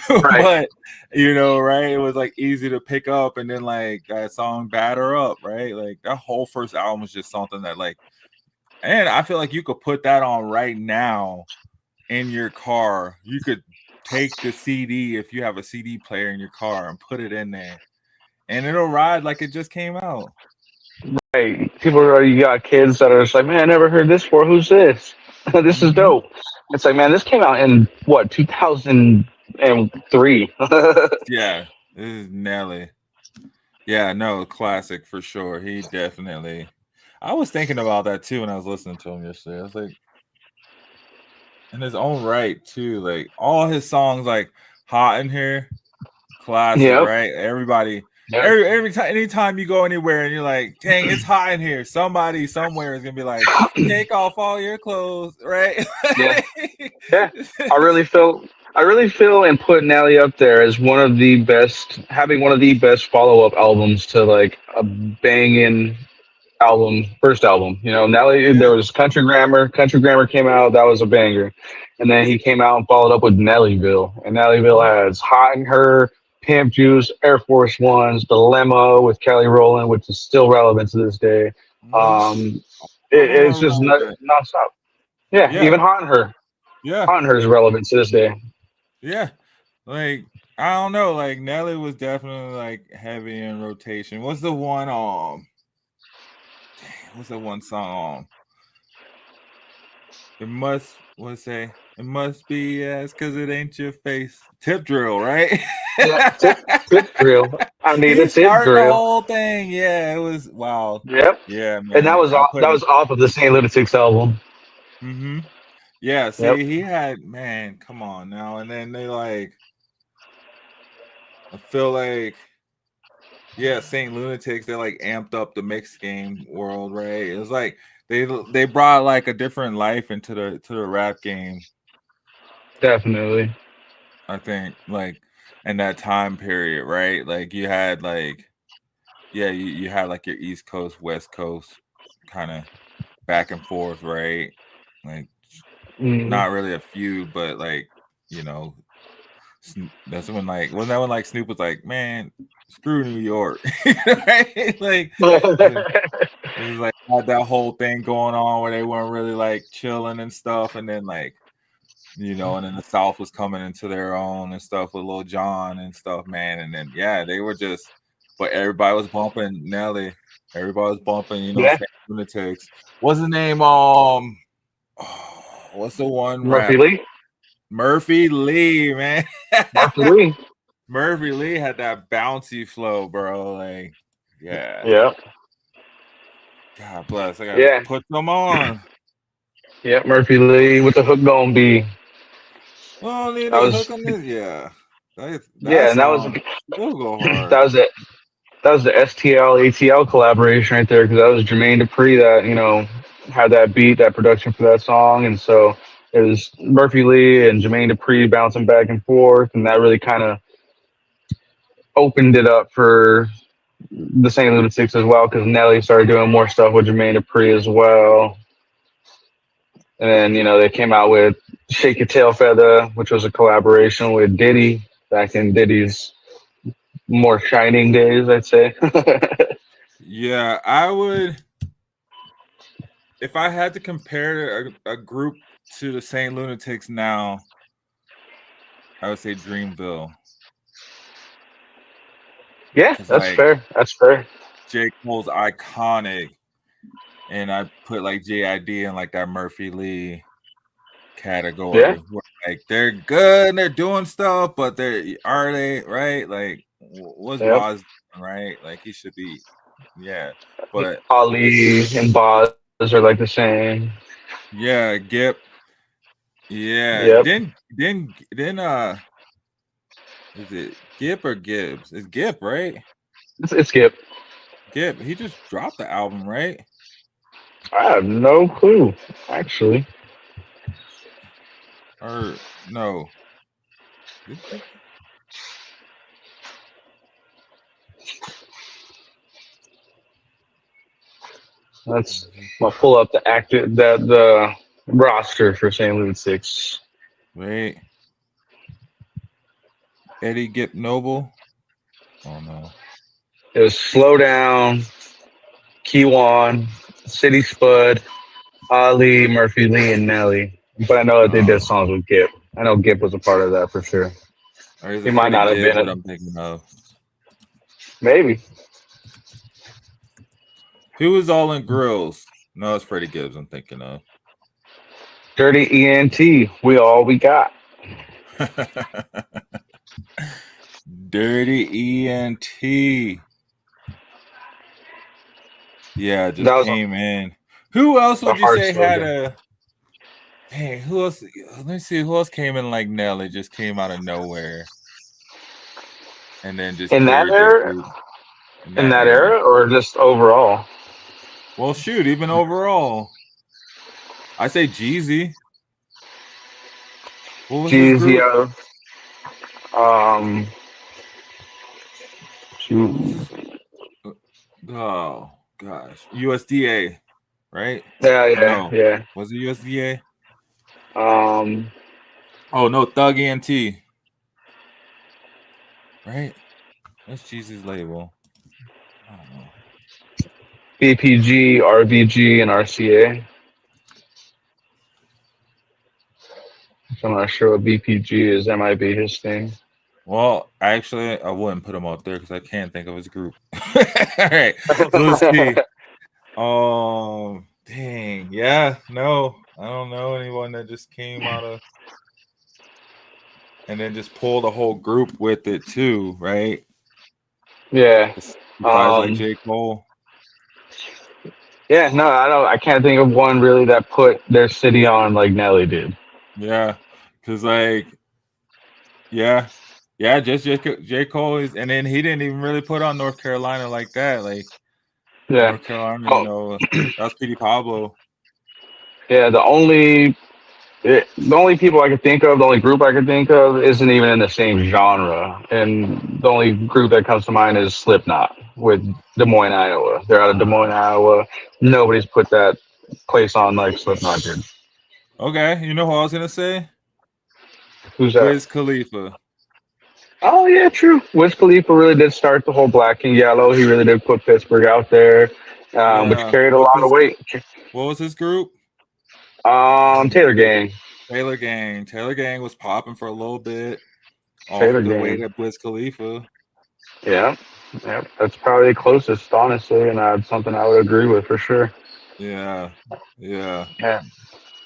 Right. but right? It was like easy to pick up, and then like that song Batter Up, right? Like that whole first album was just something that like. And I feel like you could put that on right now in your car. You could take the CD if you have a CD player in your car and put it in there, and it'll ride like it just came out. Hey, you got kids that are just like, man, I never heard this before. Who's this? This is Mm-hmm. dope. It's like, man, this came out in what, 2003. Yeah, this is Nelly. Yeah, no, classic for sure. He definitely. I was thinking about that too when I was listening to him yesterday. I was like, in his own right too, like all his songs, like "Hot in Here," classic, Yep. right? Everybody, Yep. every time, anytime you go anywhere and you're like, "Dang, it's hot in here," somebody somewhere is gonna be like, "Take off all your clothes," right? Yeah. Yeah. I really feel and put Nelly up there as having one of the best follow up albums to like a banging album, first album. Nelly, Yeah. there was Country Grammar. Country Grammar came out, that was a banger. And then he came out and followed up with Nellyville. And Nellyville has Hot in Her, Pimp Juice, Air Force Ones, Dilemma with Kelly Rowland, which is still relevant to this day. Mm-hmm. It's just nonstop. Yeah, Yeah, even Hot in Her. yeah, Hot in Her is relevant to this day. yeah. Like I don't know, like Nelly was definitely like heavy in rotation. What's the one? What's that one song? It must it must be yes, cause it ain't your face. Tip drill, right? Yeah, tip drill. I need He a tip started the drill. whole thing. Yeah, it was wow. Yep. Yeah, And that man. was off of the Saint Lunatics album. Mm-hmm. Yeah, Yep. see, he had man, come on now. And then they like I feel like Saint Lunatics, they like amped up the mixed game world, right? It was like they brought like a different life into the rap game. Definitely. I think like in that time period, right? Like you had like you had like your East Coast, West Coast kind of back and forth, right? Like not really a feud, but like that's when like wasn't that when like Snoop was like, man, screw New York, right? Like it was like had that whole thing going on where they weren't really like chilling and stuff, and then like and then the South was coming into their own and stuff with Lil Jon and stuff, man, and then they were just, but everybody was bumping Nelly, everybody was bumping, Yeah. Saint Lunatics. What's his name? What's the one Murphy rap? Lee. Murphy Lee, man. Murphy Lee. Murphy Lee had that bouncy flow, bro. Like, yeah. Yeah. God bless. I gotta put them on. Yeah, Murphy Lee with the hook gonna be. Well, need a hook on this. Yeah. Yeah, and song will go hard. that was the STL ATL collaboration right there, because that was Jermaine Dupri that had that beat, that production for that song, and so it was Murphy Lee and Jermaine Dupri bouncing back and forth, and that really kind of opened it up for the Saint Lunatics as well, because Nelly started doing more stuff with Jermaine Dupri as well. And then, they came out with Shake Your Tail Feather, which was a collaboration with Diddy back in Diddy's more shining days, I'd say. Yeah, I would. If I had to compare a group to the St. Lunatics now, I would say Dreamville. Yeah, that's fair. That's fair. J. Cole's iconic, and I put like JID in like that Murphy Lee category. Yeah. Where, like they're good and they're doing stuff, but are they right? Like what's Boz doing, right? Like he should be, yeah. But Ali and Boz are like the same. Yeah, Gip. Yeah. Yep. Then is it Gip or Gibbs? It's Gip, right? It's Gip. Gip. He just dropped the album, right? I have no clue, actually. Or no. Let's I'll pull up the roster for St. Louis 6. Wait. Eddie Gip Noble? Oh no. It was Slow Down, Kwan, City Spud, Ali, Murphy Lee, and Nelly. But I know that they did songs with Gip. I know Gip was a part of that for sure. Or is He it might Freddie not have Gibbs been that I'm thinking of? Maybe. Who was all in Grills? No, it's Freddie Gibbs I'm thinking of. Dirty ENT, we got. Dirty ENT. Yeah, just came in. Who else would you say had a? Hey, who else? Let me see. Who else came in like Nelly? Just came out of nowhere, and then just in that era. In that era, or just overall? Well, shoot, even overall, I say Jeezy. What was his group? Oh gosh, USDA, right? Yeah. Was it USDA? Oh no, Thug ENT. Right? That's Jeezy's label. I don't know. BPG, RBG, and RCA. I'm not sure what BPG is. That might be his thing. Well, actually, I wouldn't put him out there because I can't think of his group. All right, let's see. Dang, yeah, no, I don't know anyone that just came out of and then just pulled a whole group with it too, right? Yeah. Besides like J. Cole. Yeah, no, I can't think of one really that put their city on like Nelly did. Yeah, because like, yeah, just J. Cole is, and then he didn't even really put on North Carolina like that. Like, yeah, North Carolina, you know, that was P.D. Pablo. Yeah, the only people I could think of, the only group I could think of, isn't even in the same genre, and the only group that comes to mind is Slipknot with Des Moines, Iowa. They're out of Des Moines, Iowa. Nobody's put that place on like Slipknot did. Okay, you know who I was gonna say? Who's that? Wiz Khalifa. Oh yeah, true. Wiz Khalifa really did start the whole black and yellow. He really did put Pittsburgh out there, which carried a lot of weight. What was his group? Taylor Gang. Taylor Gang was popping for a little bit. Taylor off the Gang. weight of Wiz Khalifa. Yeah, that's probably the closest, honestly, and that's something I would agree with for sure. Yeah.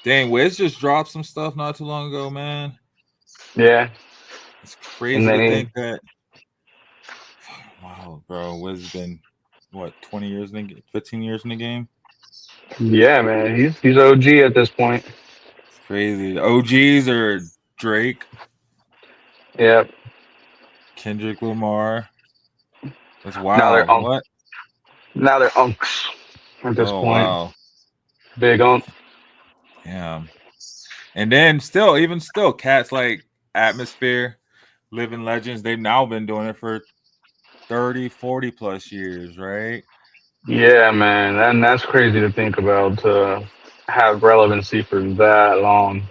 Dang, Wiz just dropped some stuff not too long ago, man. Yeah. It's crazy to think that. Wow, bro. Wiz has been, what, 20 years in the 15 years in the game? Yeah, man. He's OG at this point. It's crazy. The OGs are Drake. Yep. Kendrick Lamar. That's wild. Now they're unks at this point. Wow. Big unk. Yeah. And then even still, cats like Atmosphere, Living Legends, they've now been doing it for 30, 40 plus years, right? Yeah, man. And that's crazy to think about, to have relevancy for that long.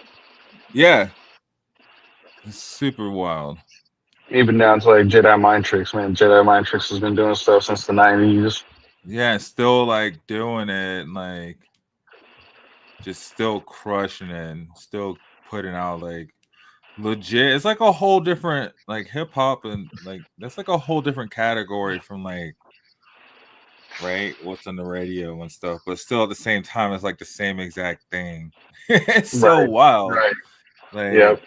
Yeah. It's super wild. Even down to like Jedi Mind Tricks, man. Jedi Mind Tricks has been doing stuff since the 90s. Yeah, still like doing it, like just still crushing it, and still putting out like legit. It's like a whole different like hip hop, and like that's like a whole different category from like right what's on the radio and stuff. But still at the same time, it's like the same exact thing. It's so Right. wild. Right. Like Yep.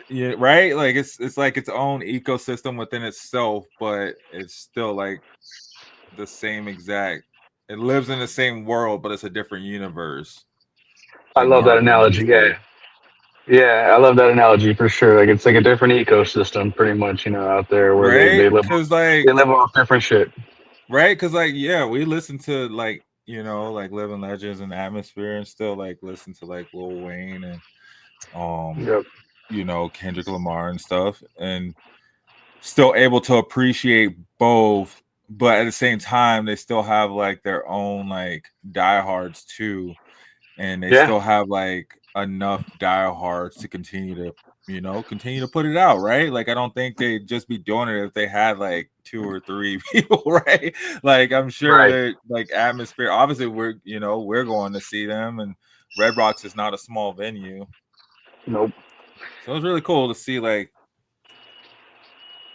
yeah, right. Like it's like its own ecosystem within itself, but it's still like the same exact. It lives in the same world, but it's a different universe. I Like love that Marvel and analogy. Yeah. DC, Yeah, I love that analogy for sure. Like it's like a different ecosystem, pretty much, out there where right? they live Because they like live off different shit. right, because like yeah, we listen to like like Living Legends and Atmosphere, and still like listen to like Lil Wayne and um Yep. Kendrick Lamar and stuff, and still able to appreciate both, but at the same time they still have like their own like diehards too, and they Yeah. still have like enough diehards to continue to put it out, right? Like I don't think they'd just be doing it if they had like 2 or 3 people, right? Like I'm sure Right. that like Atmosphere, obviously we're going to see them, and Red Rocks is not a small venue, Nope. so it's really cool to see like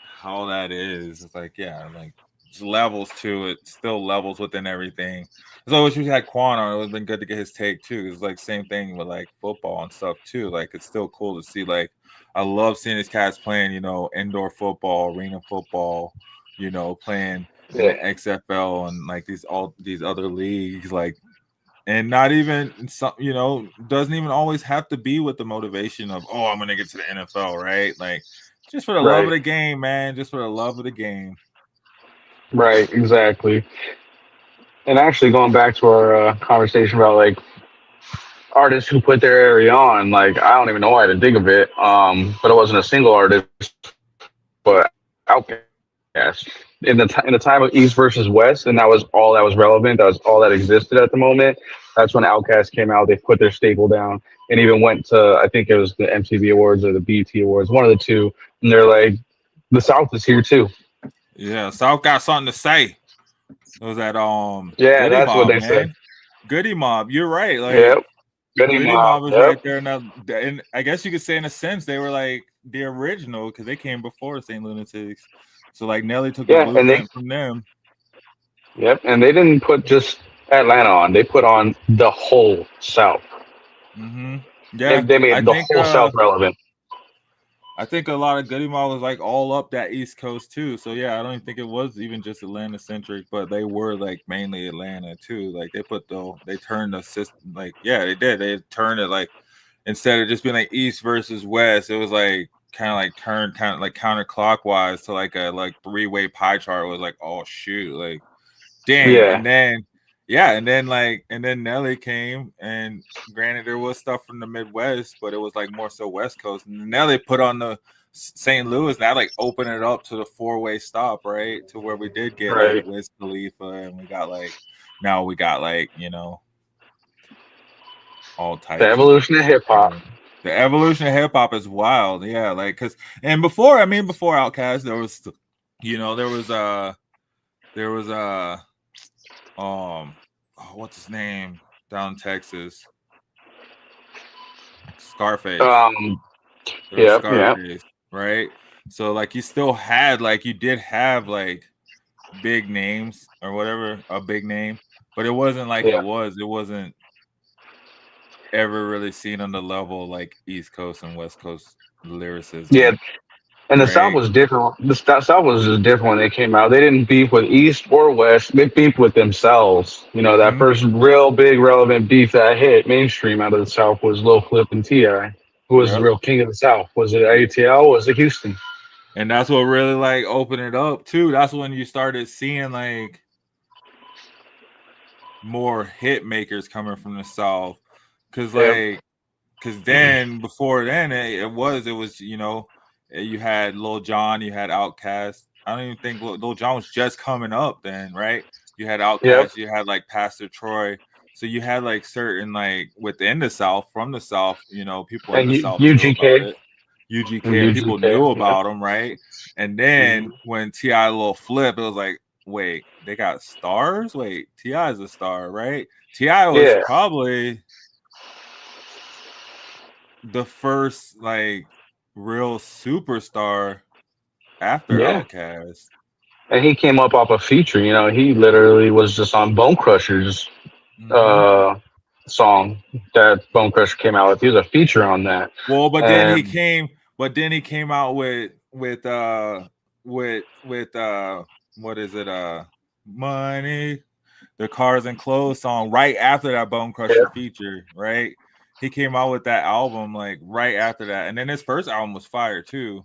how that is. It's like, yeah, like it's levels to it, still levels within everything. So I wish we had Kwan on. It would have been good to get his take too. It's like same thing with like football and stuff too. Like it's still cool to see. Like I love seeing these cats playing, indoor football, arena football, playing in Yeah. the XFL and like all these other leagues, like and not even some, doesn't even always have to be with the motivation of, oh, I'm gonna get to the NFL, right? Like just for the love of Right. the game, man. Just for the love of the game. Right. Exactly. And actually, going back to our conversation about like artists who put their area on, like I don't even know why to think of it. But it wasn't a single artist, but Outkast. In the time of East versus West, and that was all that was relevant. That was all that existed at the moment. That's when Outkast came out. They put their staple down, and even went to, I think it was the MTV Awards or the BET Awards, one of the two. And they're like, the South is here too. Yeah, South got something to say. It was that Yeah, Goody that's what Mob, they said. man. Goody Mob. You're right. Like Yep. Getting Goody Mob was Yep. right there. And I guess you could say in a sense they were like the original because they came before St. Lunatics. So like Nelly took the Yeah, and they blueprint from them. Yep, and they didn't put just Atlanta on; they put on the whole South. Mm-hmm. They, Yeah, they I made the think whole South relevant. I think a lot of Goody Mob was like all up that East Coast too. So yeah, I don't even think it was even just Atlanta centric, but they were like mainly Atlanta too. Like they turned the system, like yeah, they did. They turned it like instead of just being like East versus West, it was like kind of like turned kind of like counterclockwise to like a like 3-way pie chart. It was like, oh shoot, like dang. Yeah, And then yeah, and then Nelly came, and granted there was stuff from the Midwest, but it was like more so West Coast. And Nelly put on the St. Louis, and that like opened it up to the 4-way stop, right? To where we did get like right. Wiz Khalifa, and we got like now we got like, all The types of evolution of hip hop. the evolution of hip hop is wild. Yeah, like and before Outkast, there was there was what's his name down in Texas? Scarface. Um, There was yeah. Scarface, right? So like you did have like big names or whatever, a big name, but it wasn't like it wasn't ever really seen on the level like East Coast and West Coast Yeah. lyricism, And the South right? was different. South was just different when they came out. They didn't beef with East or West. They beefed with themselves. That Mm-hmm. first real big relevant beef that hit mainstream out of the South was Lil Flip and Ti. Who was the Yep. real king of the South? Was it ATL or was it Houston? And that's what really like opened it up too. That's when you started seeing like more hit makers coming from the South. Cause then before then it was you had Lil Jon, you had Outkast. I don't even think Lil Jon was just coming up then, right? You had Yep. Outkast, you had like Pastor Troy. So you had like certain like within the South, from the South, people in And the South knew about UGK. it. UGK, and people knew about him, right? And then when T.I. a little flip, it was like, wait, they got stars? Wait, T.I. is a star, right? T.I. was probably the first like real superstar after Outkast. And he came up off a feature, you know, he literally was just on Bone Crusher's song that Bone Crusher came out with. He was a feature on that. Well, but then he came out with what is it? Money, the Cars and Clothes song right after that Bone Crusher feature, right? He came out with that album like right after that. And then his first album was fire too.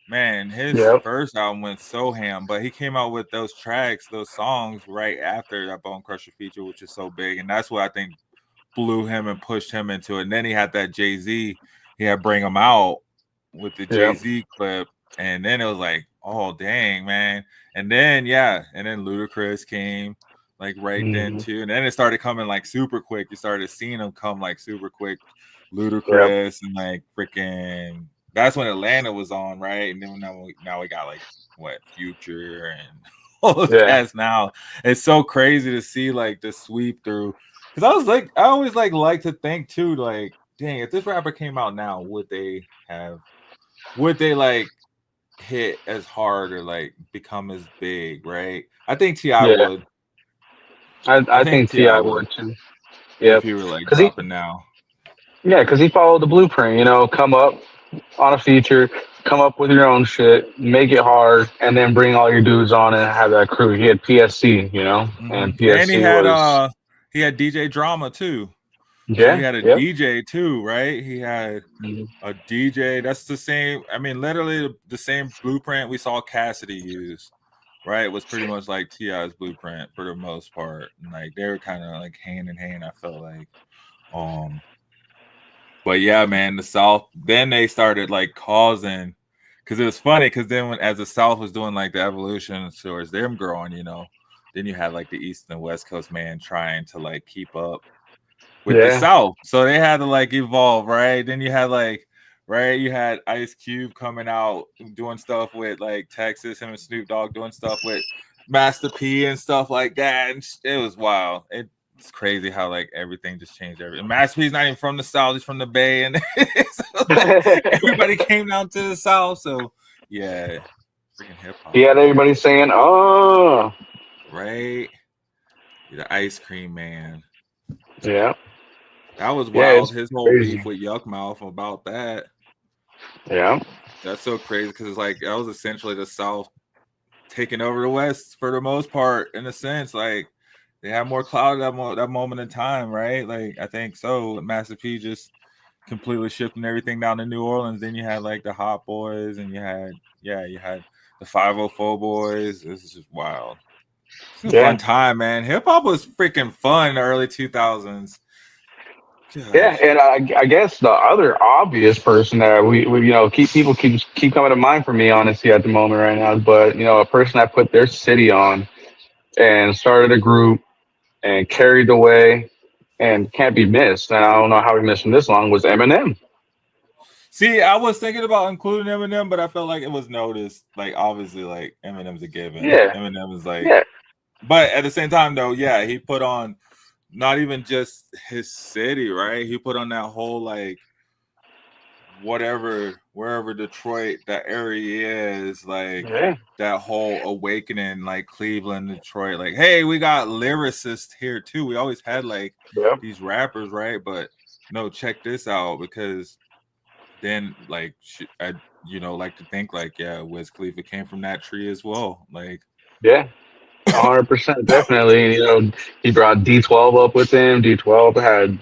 Man, his first album went so ham, but he came out with those tracks, those songs right after that Bone Crusher feature, which is so big. And that's what I think blew him and pushed him into it. And then he had that Jay-Z, he had Bring Him Out with the Jay-Z clip. And then it was like, oh, dang, man. And then, and then Ludacris came like right then too. And then it started coming like super quick. You started seeing him come like super quick. Ludacris and like freaking... That's when Atlanta was on, right? And then now we got like what Future and all those cats now. It's so crazy to see like the sweep through. Because I always like to think too, like, dang, if this rapper came out now, would they like hit as hard or like become as big, right? I think T.I. would. I think T.I. would too. Yeah, if he were like dropping now. Yeah, because he followed the blueprint. You know, come up on a feature, come up with your own shit, make it hard, and then bring all your dudes on and have that crew. He had PSC, you know, and PSC and he had DJ Drama too. Yeah, so he had a DJ too, right? He had a DJ. That's the same. I mean, literally the same blueprint we saw Cassidy use, right? It was pretty much like T.I.'s blueprint for the most part. And like they were kind of like hand in hand. I felt like, but yeah, man, the South. Then they started like causing, because it was funny. Because then as the South was doing like the evolution towards them growing, you know, then you had like the East and West Coast man trying to like keep up with the South, so they had to like evolve, right? Then you had like, you had Ice Cube coming out doing stuff with like Texas, him and Snoop Dogg doing stuff with Master P and stuff like that, and it was wild. It's crazy how like everything just changed. And Master P's not even from the South; he's from the Bay, and so, like, everybody came down to the South. So yeah, freaking hip hop. He had everybody saying, "Oh, right." The Ice Cream Man. Yeah. That was wild. His whole beef with Yuck Mouth about that. Yeah. That's so crazy because it's like that was essentially the South taking over the West for the most part, in a sense. Like they had more clout at that moment in time, right? Like I think so. Master P just completely shifting everything down to New Orleans. Then you had like the Hot Boys, and you had the 504 Boys. This is just wild. It's a fun time, man. Hip hop was freaking fun in the early 2000s. Gosh. Yeah, and I guess the other obvious person that we you know keep coming to mind for me, honestly, at the moment right now, but you know, a person that put their city on and started a group and carried the way and can't be missed, and I don't know how we missed him this long, was Eminem. See, I was thinking about including Eminem, but I felt like it was noticed. Like obviously, like Eminem's a given. Yeah, Eminem is like, but at the same time, though, he put on. Not even just his city, right? He put on that whole like wherever Detroit, that area is, like that whole awakening, like Cleveland, Detroit, like, hey, we got lyricists here too. We always had like these rappers, right? But no, check this out, because then like I like to think like Wiz Khalifa came from that tree as well, like 100%, definitely. You know, he brought D12 up with him. D12 had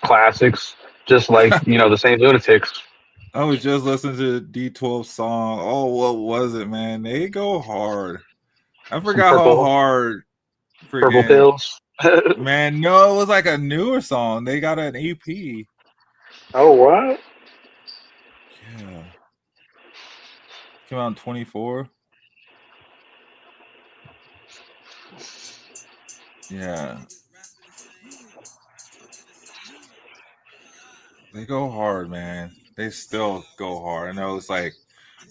classics, just like the same Lunatics. I was just listening to the D12 song. Oh, what was it, man? They go hard. I forgot how hard. Purple Pills. Man, no, it was like a newer song. They got an EP. Oh, what? Yeah. Came out in 24. Yeah. They go hard, man. They still go hard. I know it's like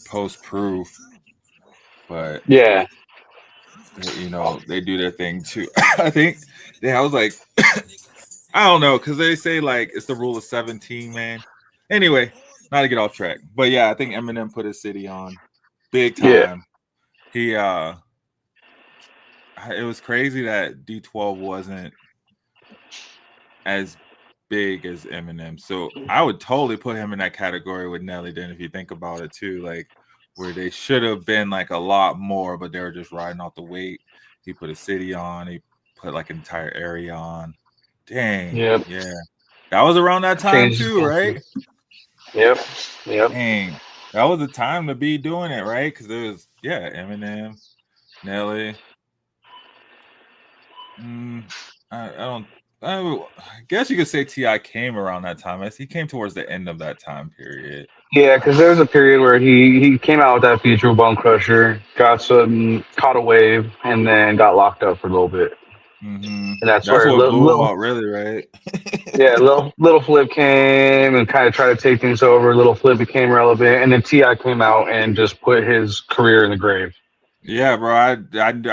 post proof, but Yeah. they do their thing too. I think. Yeah, I was like, I don't know, because they say like it's the rule of 17, man. Anyway, not to get off track, but yeah, I think Eminem put his city on big Yeah. time. He it was crazy that D12 wasn't as big as Eminem. So I would totally put him in that category with Nelly. Then, if you think about it too, like where they should have been like a lot more, but they were just riding off the weight. He put a city on. He put like an entire area on. Dang, Yep. yeah, that was around that time Changes. too, right? Yep. Yep. Dang, that was the time to be doing it, right? Because it was Eminem, Nelly. I guess you could say T.I. came around that time. He came towards the end of that time period. Yeah, because there was a period where he came out with that feature with Bone Crusher, caught a wave, and then got locked up for a little bit. Mm-hmm. And that's what where blew him out, really, right? Yeah, little Flip came and kind of tried to take things over. Little Flip became relevant, and then T.I. came out and just put his career in the grave. Yeah, bro. I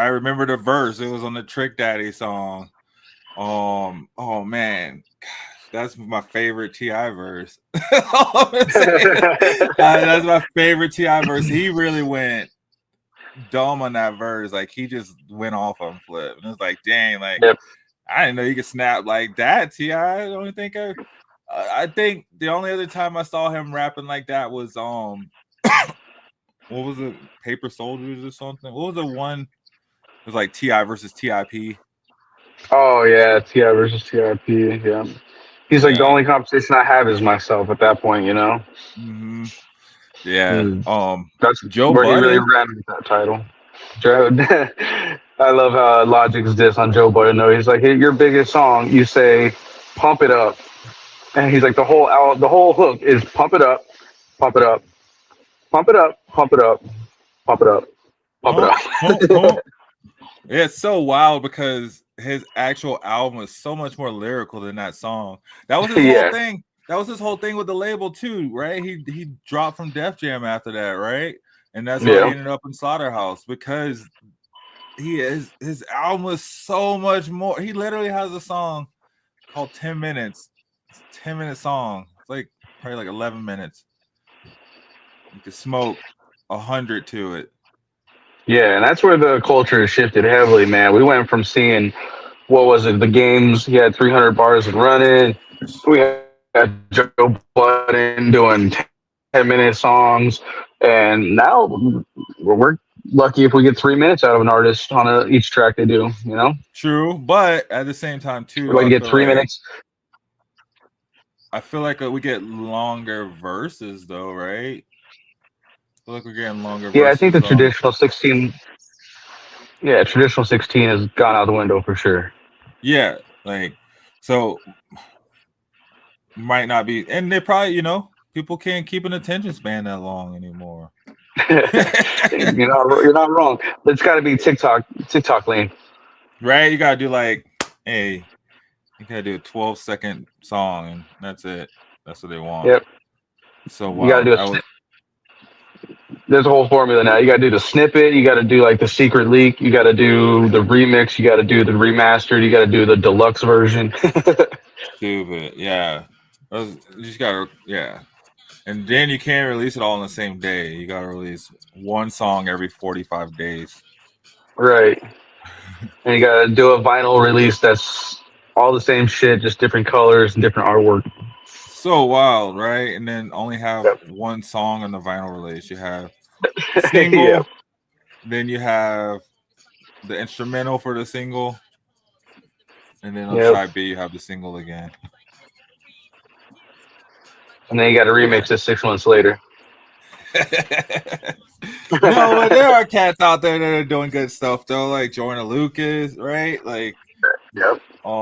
remember the verse. It was on the Trick Daddy song. Oh man, gosh, that's my favorite T.I. verse. That's my favorite T.I. verse. He really went dumb on that verse. Like he just went off on Flip, and it's like, dang, like I didn't know you could snap like that. T.I. I think I think the only other time I saw him rapping like that was what was it? Paper Soldiers or something? What was the one? It was like T.I. versus T.I.P. Oh yeah, T.I. versus T.I.P. Yeah, he's like the only competition I have is myself at that point. Mm-hmm. Yeah. That's Joe where Budden. he really ran with that title. I love how Logic's diss on Joe Budden. Though he's like, hey, your biggest song, you say, "Pump It Up," and he's like, the whole hook is "Pump it up, pump it up, pump it up, pump it up, pump it up, pump it up." Pump. Yeah, it's so wild because his actual album is so much more lyrical than that song. That was his whole thing. That was his whole thing with the label too, right? He dropped from Def Jam after that, right? And that's why he ended up in Slaughterhouse, because his album was so much more. He literally has a song called 10 Minutes. It's a 10-minute song. It's like probably like 11 minutes. You could smoke 100 to it. Yeah, and that's where the culture has shifted heavily, man. We went from seeing, what was it, the games, he had 300 bars and running. We had Joe Budden doing 10-minute songs. And now we're lucky if we get 3 minutes out of an artist on each track they do, True, but at the same time, too, we're going to get 3 minutes. I feel like we get longer verses, though, right? I feel like we're getting longer verses. Yeah, I think the traditional 16... Yeah, traditional 16 has gone out the window for sure. Yeah, like, so might not be, and they probably, people can't keep an attention span that long anymore. You're not wrong. It's got to be TikTok lane, right? You gotta do like, hey, you gotta do a 12-second song, and that's it. That's what they want. Yep. So you gotta do there's a whole formula now. You got to do the snippet. You got to do like the secret leak. You got to do the remix. You got to do the remastered. You got to do the deluxe version. Stupid. Yeah. You just got to, yeah. And then you can't release it all on the same day. You got to release one song every 45 days. Right. And you got to do a vinyl release that's all the same shit, just different colors and different artwork. So wild, right? And then only have one song on the vinyl release. You have single, then you have the instrumental for the single, and then on side B you have the single again. And then you got to remix it 6 months later. No, but there are cats out there that are doing good stuff though, like Jordan Lucas, right? Like, who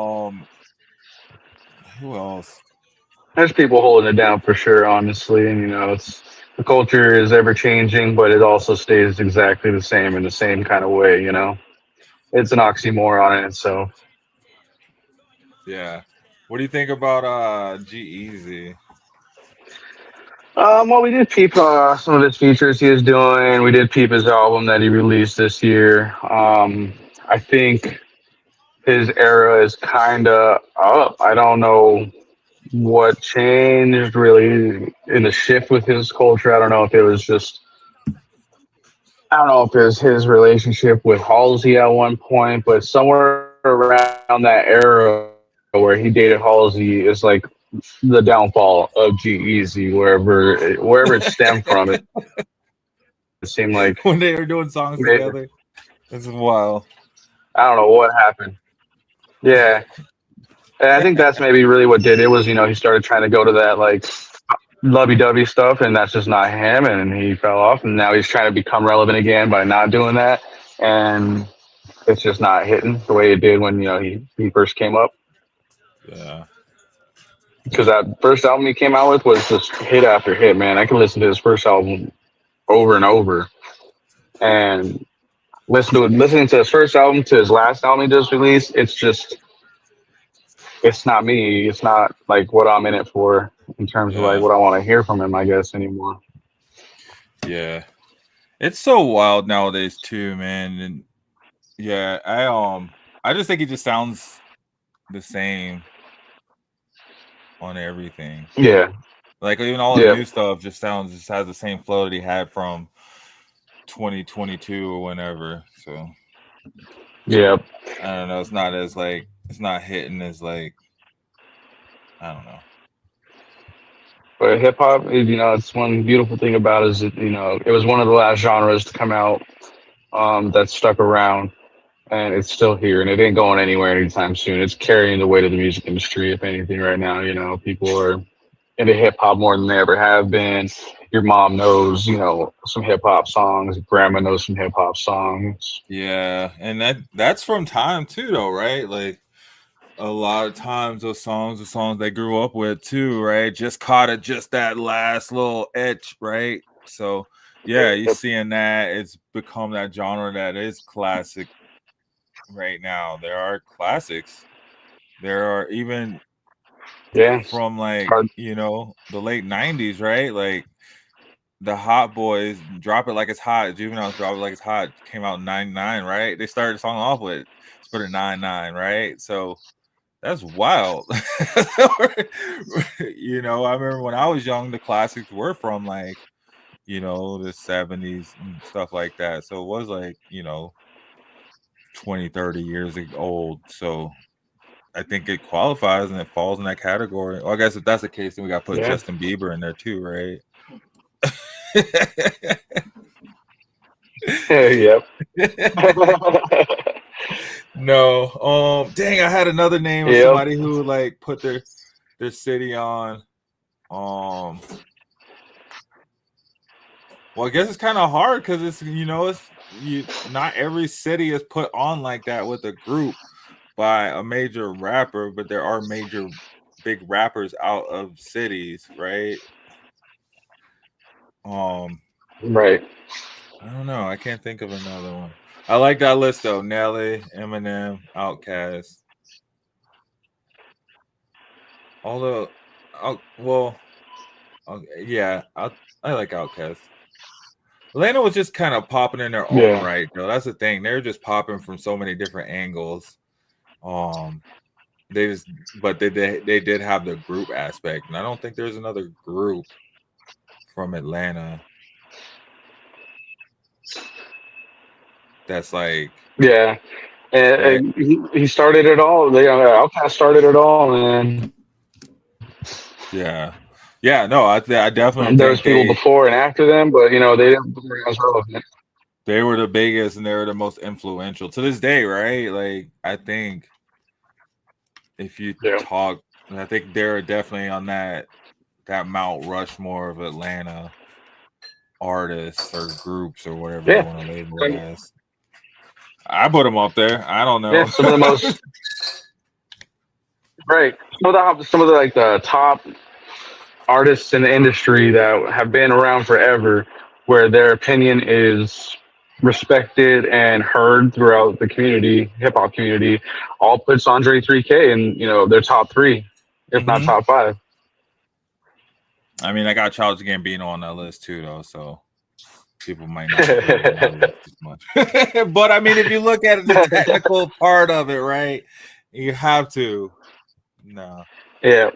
else? There's people holding it down for sure, honestly, and it's the culture is ever changing, but it also stays exactly the same in the same kind of way. It's an oxymoron in itself. Yeah. What do you think about G-Eazy? Well, we did peep some of his features he is doing. We did peep his album that he released this year. I think his era is kind of up. I don't know what changed really in the shift with his culture. I don't know if it was just, I don't know if it was his relationship with Halsey at one point, but somewhere around that era where he dated Halsey is like the downfall of G-Eazy, wherever it stemmed from. It seemed like When they were doing songs they, together. This is wild. I don't know what happened. Yeah. And I think that's maybe really what did it was, he started trying to go to that like lovey-dovey stuff, and that's just not him, and he fell off, and now he's trying to become relevant again by not doing that, and it's just not hitting the way it did when he first came up. Yeah. Because that first album he came out with was just hit after hit, man. I can listen to his first album over and over, and listening to his first album to his last album he just released. It's not me. It's not like what I'm in it for in terms of like Yeah. what I want to hear from him, I guess, anymore. Yeah. It's so wild nowadays too, man. And yeah, I just think he just sounds the same on everything. Yeah. Like even all the new stuff just has the same flow that he had from 2022 or whenever. So yeah, I don't know. It's not hitting as like, I don't know. But hip hop, it's one beautiful thing about it is that, it was one of the last genres to come out that stuck around, and it's still here, and it ain't going anywhere anytime soon. It's carrying the weight of the music industry, if anything, right now. People are into hip hop more than they ever have been. Your mom knows, some hip hop songs. Grandma knows some hip hop songs. Yeah, and that's from time too, though, right? Like a lot of times those songs are songs they grew up with too, right? Just caught it just that last little etch, right? So yeah, you're seeing that it's become that genre that is classic right now. There are classics. There are even from like the late 90s, right? Like the Hot Boys, Drop It Like It's Hot, Juvenile's Drop It Like It's Hot came out in 99, right? They started the song off with it's put a 99, right? So that's wild. I remember when I was young, the classics were from like, the 70s and stuff like that. So it was like, 20, 30 years old. So I think it qualifies and it falls in that category. Well, I guess if that's the case, then we got to put Justin Bieber in there too, right? Yep. No. Dang, I had another name of somebody who like put their city on. Well, I guess it's kind of hard because it's not every city is put on like that with a group by a major rapper, but there are major big rappers out of cities, right? Right. I don't know. I can't think of another one. I like that list though. Nelly, Eminem, Outkast. Although, I like Outkast. Atlanta was just kind of popping in their own right, though. That's the thing. They're just popping from so many different angles. They did have the group aspect, and I don't think there's another group from Atlanta that's like and he started it all. Outkast started it all, man. No, I definitely there was people before and after them, but they didn't as relevant. They were the biggest and they were the most influential to this day, right? Like I think if you talk, I think they're definitely on that Mount Rushmore of Atlanta artists or groups or whatever you want to label it as. I put them up there. I don't know. Yeah, some of the most right. Some of the like the top artists in the industry that have been around forever, where their opinion is respected and heard throughout the community, hip hop community, all puts Andre 3K in, their top 3, if not top 5. I mean, I got Childish Gambino on that list too, though, so people might not agree with my list as much. But I mean, if you look at it, the technical part of it, right? You have to. No. Yeah.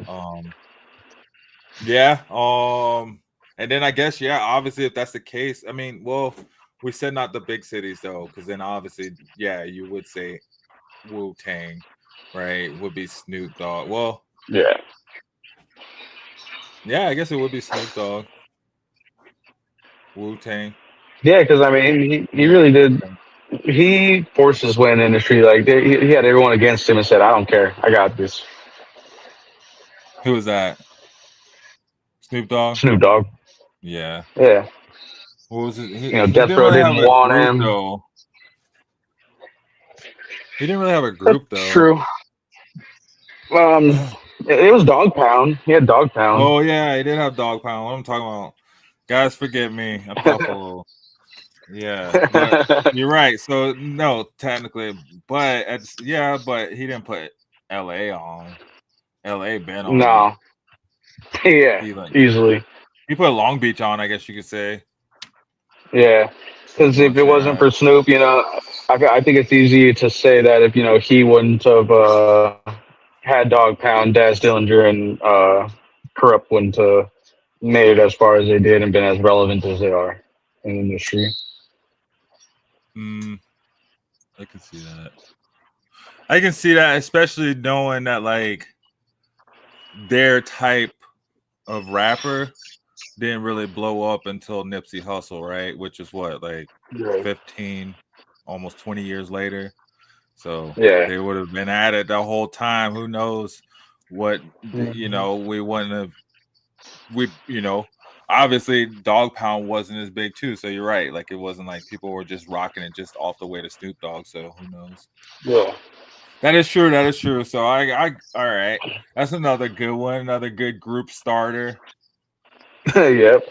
Yeah. And then I guess, yeah, obviously, if that's the case, I mean, well, we said not the big cities though, because then obviously, yeah, you would say Wu-Tang, right? Would be Snoop Dogg. Well, yeah, I guess it would be Snoop Dogg, Wu-Tang. Yeah, because I mean, he really did. He forced his way in the industry. Like he had everyone against him and said, "I don't care, I got this." Who was that? Snoop Dogg. Snoop Dogg. Yeah. Yeah. What was it? He Death didn't Row really have didn't a want group him. though. He didn't really have a group That's though. true. It was Dog Pound. He had Dog Pound. Oh yeah, he did have Dog Pound. What I'm talking about. Guys, forgive me. I'm Buffalo. Yeah, but you're right. So no, technically, but but he didn't put LA on. LA been on. No. Yeah, easily. He put Long Beach on, I guess you could say. Yeah, because if it wasn't for Snoop, I think it's easy to say that if he wouldn't have had Dog Pound, Daz Dillinger, and Corrupt wouldn't have made it as far as they did and been as relevant as they are in the industry. I can see that. I can see that, especially knowing that like their type of rapper didn't really blow up until Nipsey Hussle, right? Which is what, like 15, almost 20 years later. So they would have been at it the whole time. Who knows what, we wouldn't have, obviously Dog Pound wasn't as big too. So you're right. Like it wasn't like people were just rocking it just off the way to Snoop Dogg. So who knows? Yeah. That is true. That is true. So I all right. That's another good one. Another good group starter. Yep.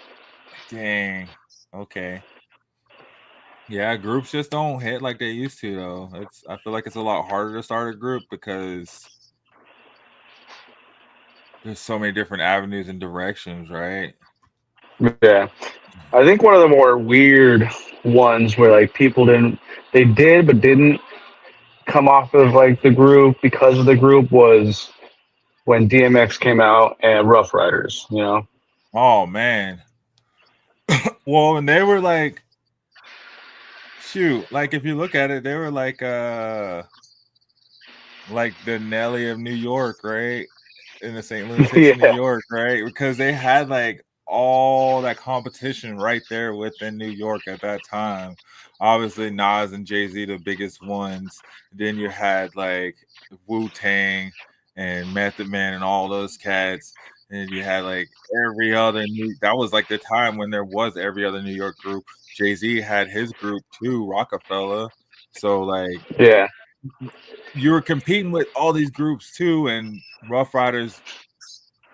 Dang. Okay. Yeah, groups just don't hit like they used to though. I feel like it's a lot harder to start a group because there's so many different avenues and directions, right? Yeah. I think one of the more weird ones where like people didn't come off of like the group because of the group was when DMX came out and Rough Riders, Oh man. Well, and they were like, shoot, like if you look at it, they were like the Nelly of New York, right? In the St. Lunatics of New York, right? Because they had like all that competition right there within New York at that time. Obviously, Nas and Jay-Z, the biggest ones. Then you had like Wu-Tang and Method Man and all those cats. And you had like every other that was like the time when there was every other New York group. Jay-Z had his group too, Rockefeller. So like, yeah, you were competing with all these groups too, and Rough Riders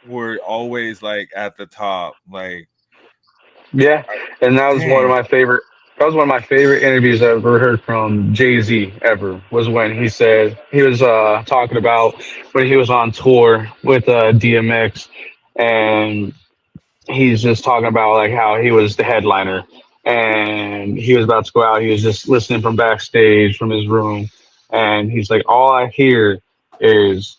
were always like at the top. Like, yeah, and that was one of my favorite. That was one of my favorite interviews I ever heard from Jay-Z ever. Was when he said he was talking about when he was on tour with DMX, and he's just talking about like how he was the headliner and he was about to go out. He was just listening from backstage from his room, and he's like, all I hear is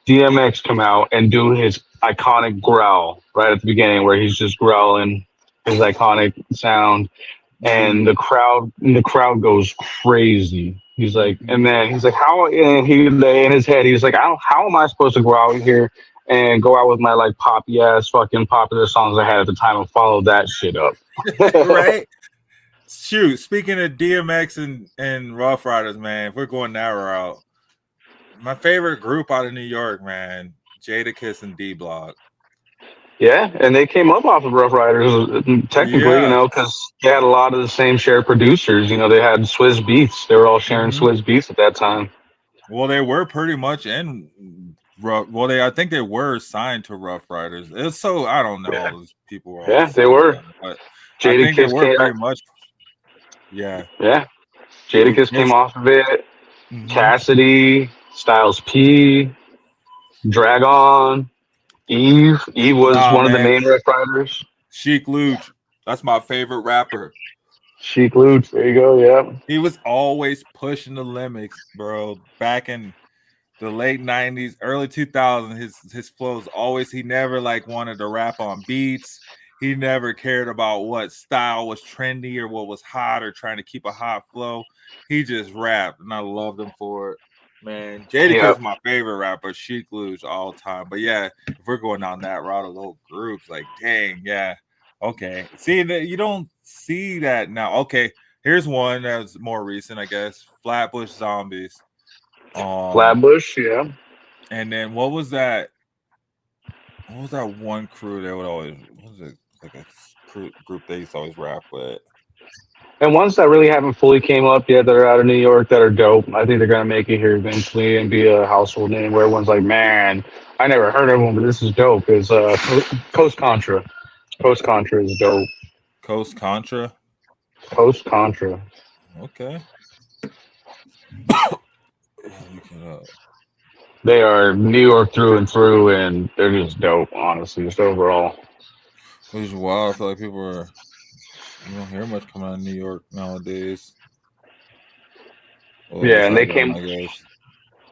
DMX come out and do his iconic growl right at the beginning, where he's just growling his iconic sound, and the crowd goes crazy. He's like, and then he's like, how? And he in his head, he's like, how am I supposed to go out here and go out with my like poppy ass fucking popular songs I had at the time and follow that shit up? Right? Shoot, speaking of DMX and Rough Riders, man, if we're going that route, my favorite group out of New York, man, Jadakiss and D Block. Yeah, and they came up off of Rough Riders technically, because they had a lot of the same shared producers. They had Swizz Beatz. They were all sharing Swizz Beatz at that time. Well, they were pretty much in Rough. Well, I think they were signed to Rough Riders. It's so I don't know. Yeah. Those people were. Yeah, they were. But Jadakiss I think they were pretty much. Yeah. Yeah. Jadakiss came off of it. Cassidy, Styles P, Dragon. Eve was Nah, one of the man. main Rough Riders. Sheik Luge. That's my favorite rapper. Sheik Luge. There you go. Yeah. He was always pushing the limits, bro. Back in the late 90s, early 2000s, his flows always, he never like wanted to rap on beats. He never cared about what style was trendy or what was hot or trying to keep a hot flow. He just rapped, and I loved him for it. Man, Jadakiss is my favorite rapper, Sheik Luge all time. But yeah, if we're going down that route of little groups, like dang, yeah. Okay. See that you don't see that now. Okay, here's one that's more recent, I guess. Flatbush Zombies. Flatbush, yeah. And then what was that? What was that one crew that would always? What was it like a group they used to always rap with? And ones that really haven't fully came up yet that are out of New York that are dope. I think they're gonna make it here eventually and be a household name where everyone's like, man, I never heard of them, but this is dope. Is Coast Contra. Coast Contra is dope. Coast Contra. Coast Contra. Okay. You can, they are New York through and through, and they're just dope. Honestly, just overall. Which is wild. I feel like people are. You don't hear much coming out of New York nowadays. Well, yeah, and they them, came. I guess.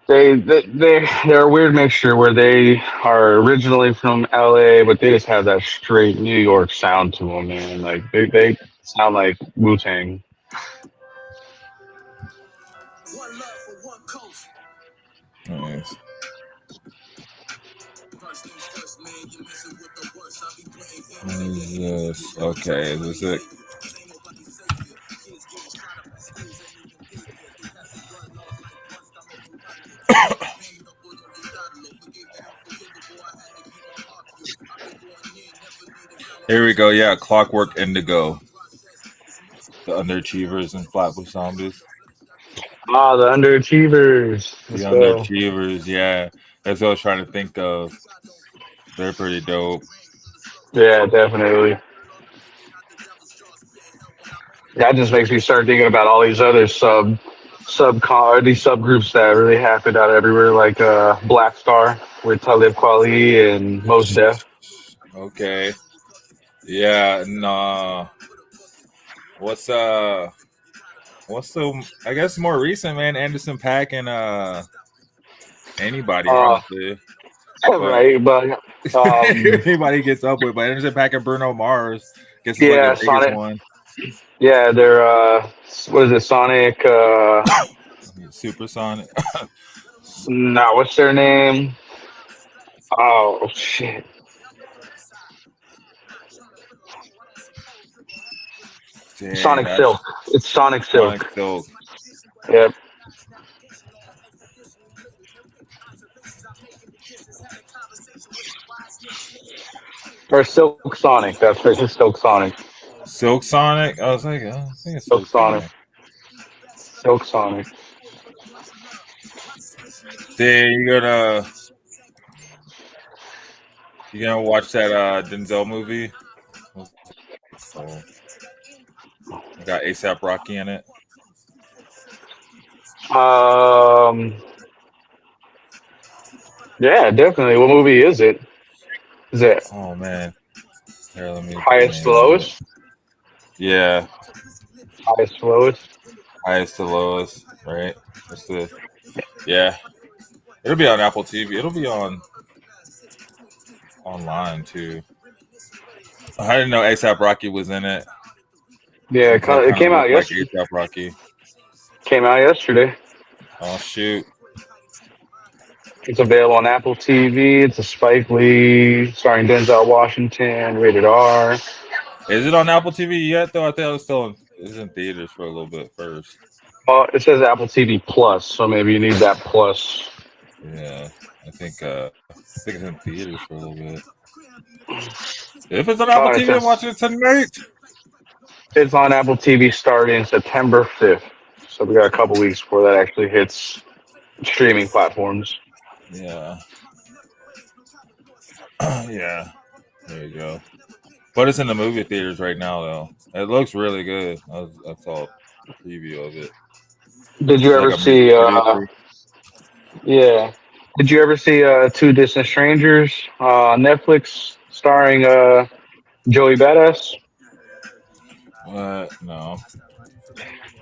They're a weird mixture where they are originally from LA, but they just have that straight New York sound to them, man. Like they sound like Wu-Tang. Nice. Yes. Okay, is this it? Here we go. Yeah, Clockwork Indigo. The Underachievers and Flatbush Zombies. Ah, the Underachievers. The Underachievers, yeah. That's what I was trying to think of. They're pretty dope. Yeah, definitely. That just makes me start thinking about all these other these subgroups that really happened out everywhere, like Black Star with Talib Kweli and Mos Def. Okay. Yeah, and what's the I guess more recent, man, Anderson .Paak and anybody, honestly. Right, but anybody gets up with, but Anderson .Paak and Bruno Mars gets like the biggest Sonic one. Yeah, they're what is it, Sonic Supersonic. no, what's their name? Oh shit. Dang, Sonic Silk. It's Sonic Silk. Sonic Silk. Yep. Or Silk Sonic. That's right. It's Silk Sonic. Silk Sonic. I was like, I think it's Silk Sonic. Silk Sonic. Then you gonna watch that Denzel movie? Got ASAP Rocky in it. Yeah, definitely. What movie is it? Is it? Oh man. Here, let me. Highest to lowest. Yeah. Highest to lowest. Highest to lowest. Right. That's the. Yeah. It'll be on Apple TV. It'll be on online too. I didn't know ASAP Rocky was in it. Yeah, it came out yesterday. Like ASAP Rocky. Came out yesterday. Oh shoot! It's available on Apple TV. It's a Spike Lee starring Denzel Washington. Rated R. Is it on Apple TV yet? Though I think it was still in theaters for a little bit first. Well, it says Apple TV Plus, so maybe you need that Plus. Yeah, I think it's in theaters for a little bit. If it's on Apple TV, I'm watching it tonight. It's on Apple TV starting September 5th. So we got a couple weeks before that actually hits streaming platforms. Yeah. Yeah. There you go. But it's in the movie theaters right now, though. It looks really good. I saw a preview of it. Did you ever see? Yeah. Did you ever see Two Distant Strangers on Netflix starring Joey Badass? What? No.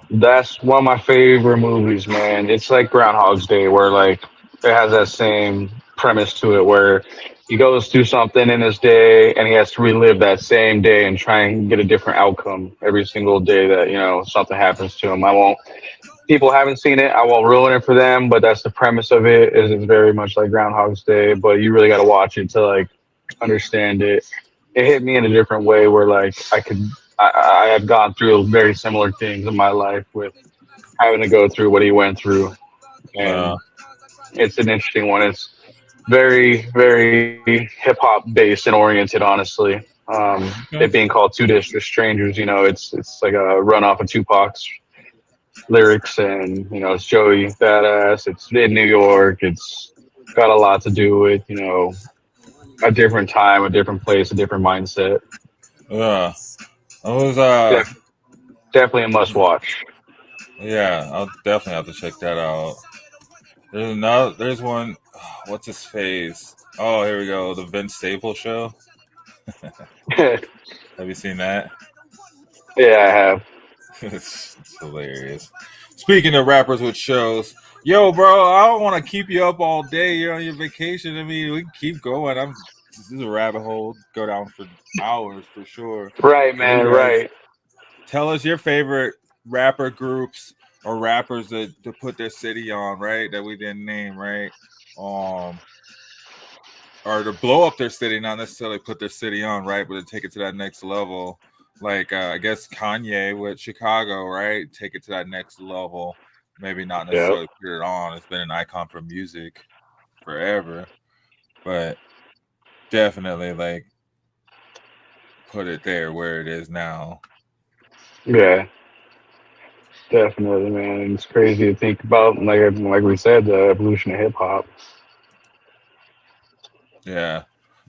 That's one of my favorite movies, man. It's like Groundhog's Day, where like it has that same premise to it, where he goes through something in his day and he has to relive that same day and try and get a different outcome every single day that something happens to him. I won't. People haven't seen it. I won't ruin it for them, but that's the premise of it. Is it's very much like Groundhog's Day, but you really got to watch it to like understand it. It hit me in a different way, where like I have gone through very similar things in my life with having to go through what he went through, Uh, and it's an interesting one. It's very hip hop based and oriented, honestly. It okay. being called Two Distant Strangers, it's like a run off of Tupac's lyrics, and it's Joey Badass. It's in New York. It's got a lot to do with a different time, a different place, a different mindset. Yeah. I was Def- Definitely a must watch. yeah, I'll definitely have to check that out. There's one. What's his face? Oh, here we go. The Vince Staples show. Yeah, Have you seen that? I have. It's hilarious. Speaking of rappers with shows, yo, bro, I don't want to keep you up all day. You're on your vacation. I mean, we can keep going. This is a rabbit hole. Go down for hours for sure. Right, So you man. guys, Right. tell us your favorite rapper groups or rappers that to put their city on, right? That we didn't name, right? Um, or to blow up their city, not necessarily put their city on, right? But to take it to that next level. Like I guess Kanye with Chicago, right? Take it to that next level. Maybe not Yep. necessarily put it on. It's been an icon for music forever, but definitely like put it there where it is now. Yeah. Definitely, man. It's crazy to think about. Like we said, the evolution of hip hop. Yeah.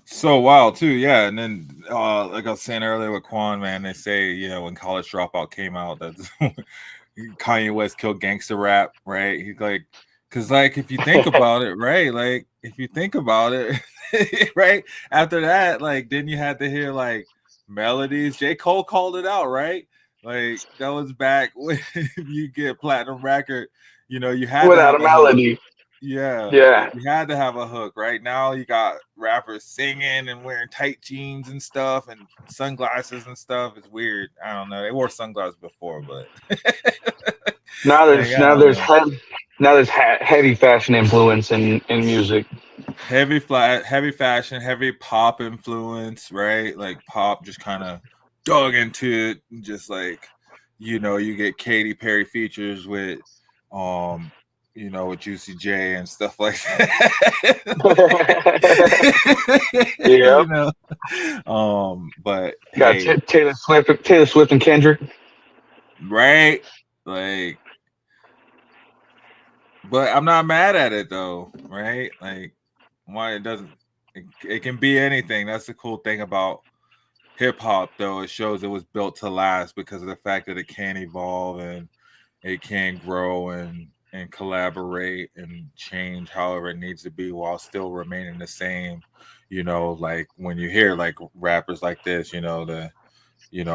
So wild too, yeah. And then like I was saying earlier with Kwan, man, they say, when College Dropout came out that Kanye West killed gangster rap, right? He's like, because like if you think about it, right? Like if you think about it, right? After that, like then you had to hear like melodies. J. Cole called it out, right? Like that was back when you get platinum record, you had to Without a have a hook. melody. Yeah. Yeah. You had to have a hook. Right now you got rappers singing and wearing tight jeans and stuff and sunglasses and stuff. It's weird. I don't know. They wore sunglasses before, but Now like, there's I now don't there's know. now there's heavy fashion influence in music. Heavy fashion, heavy pop influence, right? Like pop just kind of dug into it, just like you get Katy Perry features with with Juicy J and stuff like that. Yeah. But Got hey, Taylor Swift and Kendrick. right? Like, but I'm not mad at it though, right? Like, why it doesn't? It can be anything. That's the cool thing about hip hop, though. It shows it was built to last because of the fact that it can evolve and it can grow and collaborate and change however it needs to be while still remaining the same. Like when you hear like rappers like this,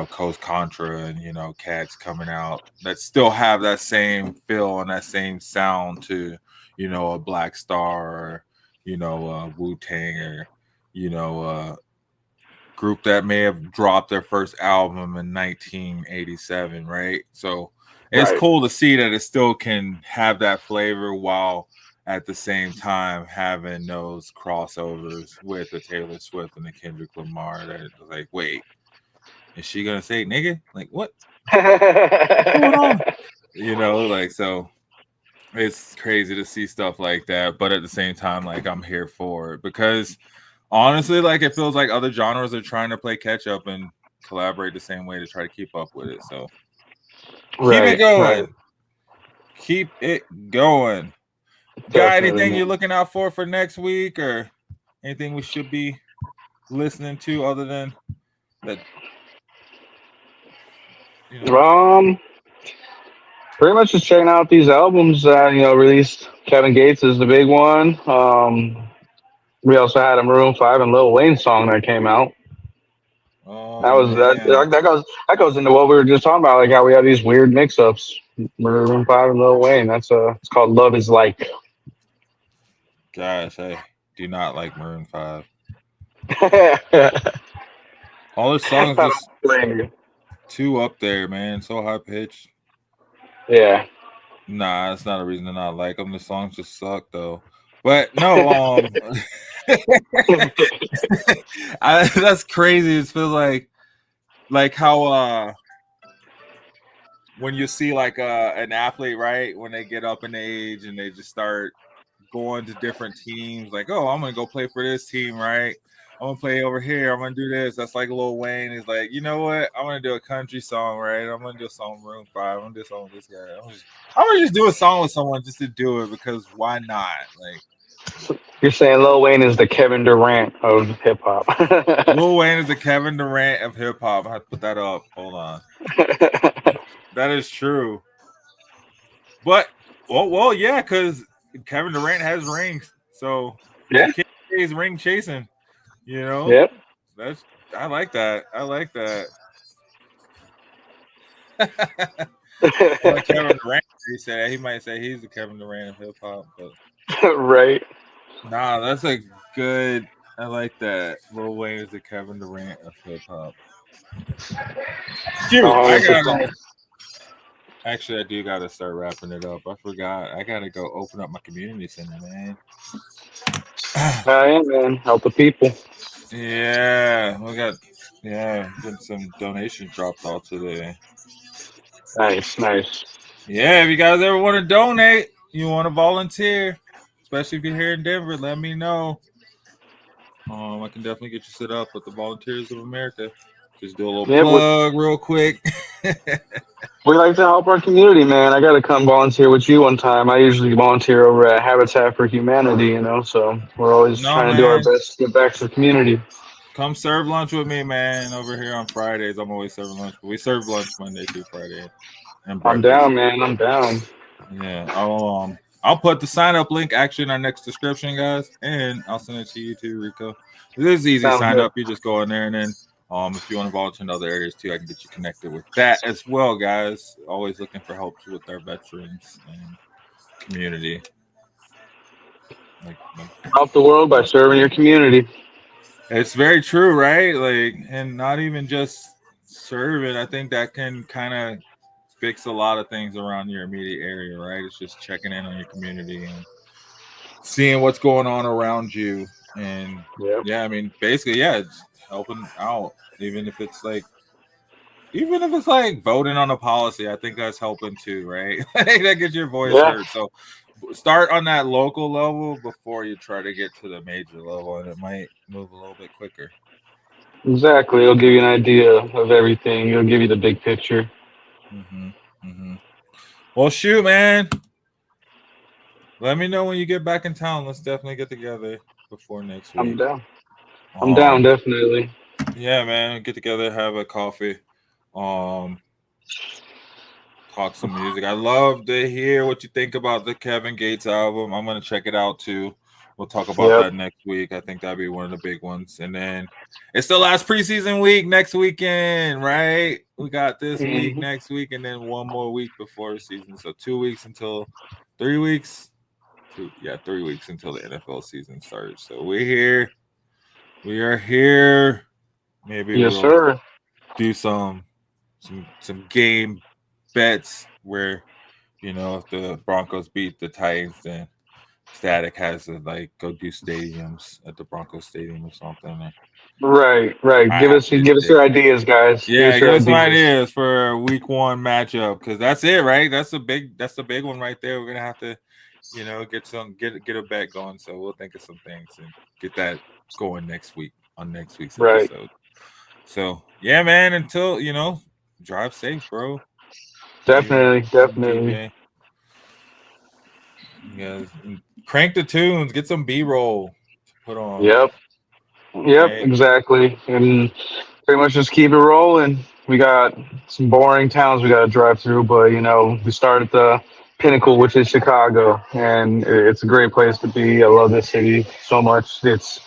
Coast Contra and cats coming out that still have that same feel and that same sound to a Black Star or Wu Tang or group that may have dropped their first album in 1987, right? So it's Right. cool to see that it still can have that flavor while at the same time having those crossovers with the Taylor Swift and the Kendrick Lamar that is like, wait, is she gonna say nigga? Like what? What's going on? Like so it's crazy to see stuff like that, but at the same time, like I'm here for it because honestly, like it feels like other genres are trying to play catch up and collaborate the same way to try to keep up with it. So keep it Right. Right. going. Keep it going. Got Definitely, anything man. you're looking out for next week or anything we should be listening to other than that? Pretty much just checking out these albums that released Kevin Gates is the big one. We also had a Maroon 5 and Lil Wayne song that came out. Oh That was man, that goes into what we were just talking about, like how we have these weird mix-ups. Maroon 5 and Lil Wayne. It's called Love Is Like. gosh, I do not like Maroon 5. Yeah. All their songs just too up there, man. So high pitched. Nah, that's not a reason to not like them. The songs just suck though. But no, that's crazy. It feels like how when you see like an athlete, right, when they get up in age and they just start going to different teams, like, oh, I'm gonna go play for this team, right? I'm gonna play over here. I'm gonna do this. That's like Lil Wayne. He's like, you know what? I'm gonna do a country song, right? I'm gonna do a song with Maroon 5. I'm gonna do a song with this guy. I'm gonna just do a song with someone just to do it because why not? Like, you're saying Lil Wayne is the Kevin Durant of hip hop. Lil Wayne is the Kevin Durant of hip hop. I have to put that up. Hold on. That is true. But well, yeah, because Kevin Durant has rings, so yeah, he's ring chasing. You know, yep. I like that. I like that. Like Kevin Durant, he might say he's the Kevin Durant of hip hop, but right. Nah, that's a good. I like that. Lil Wayne is the Kevin Durant of hip hop. Shoot, Actually, I do gotta start wrapping it up. I forgot. I gotta go open up my community center, man. Yeah, man. Help the people. Yeah, we got getting some donations dropped off today. Nice. Yeah, if you guys ever want to donate, you want to volunteer, especially if you're here in Denver, let me know. I can definitely get you set up with the Volunteers of America. Just do a little plug real quick. We like to help our community, man. I got to come volunteer with you one time. I usually volunteer over at Habitat for Humanity, so we're always trying to do our best to get back to the community. Come serve lunch with me, man, over here on Fridays. I'm always serving lunch, but we serve lunch Monday through Friday. And I'm down, man. I'm down. Yeah, I'll put the sign up link actually in our next description, guys, and I'll send it to you too, Rico. This is easy sign up. You just go in there, and then if you want to volunteer in other areas too, I can get you connected with that as well, guys. Always looking for help with our veterans and community. Help the world by serving your community. It's very true, right? And not even just serving. I think that can kind of fix a lot of things around your immediate area, right? It's just checking in on your community and seeing what's going on around you. And basically, it's helping out. Even if it's like voting on a policy, I think that's helping too, right? That gets your voice heard. So start on that local level before you try to get to the major level, and it might move a little bit quicker. Exactly. It'll give you an idea of everything. It'll give you the big picture. Well, shoot, man. Let me know when you get back in town. Let's definitely get together before next week. I'm down. I'm down, definitely. Yeah, man. Get together, have a coffee. Talk some music. I love to hear what you think about the Kevin Gates album. I'm gonna check it out too. We'll talk about that next week. I think that'd be one of the big ones. And then it's the last preseason week next weekend, right? We got this week, next week, and then one more week before the season. So 3 weeks until the NFL season starts. So we're here. We are here. Maybe we'll do some game bets where, if the Broncos beat the Titans, then Statik has to go do stadiums at the Broncos Stadium or something. Right. Give us your ideas, guys. Yeah, give us some ideas for a week 1 matchup, because that's it, right? That's the big one right there. We're gonna have to, get a bet going. So we'll think of some things and get that going next week on next week's episode. So yeah, man. Until drive safe, bro. Definitely. Yeah, crank the tunes, get some B-roll to put on. Yep, exactly. And pretty much just keep it rolling. We got some boring towns we got to drive through, but we start at the pinnacle, which is Chicago, and it's a great place to be. I love this city so much. It's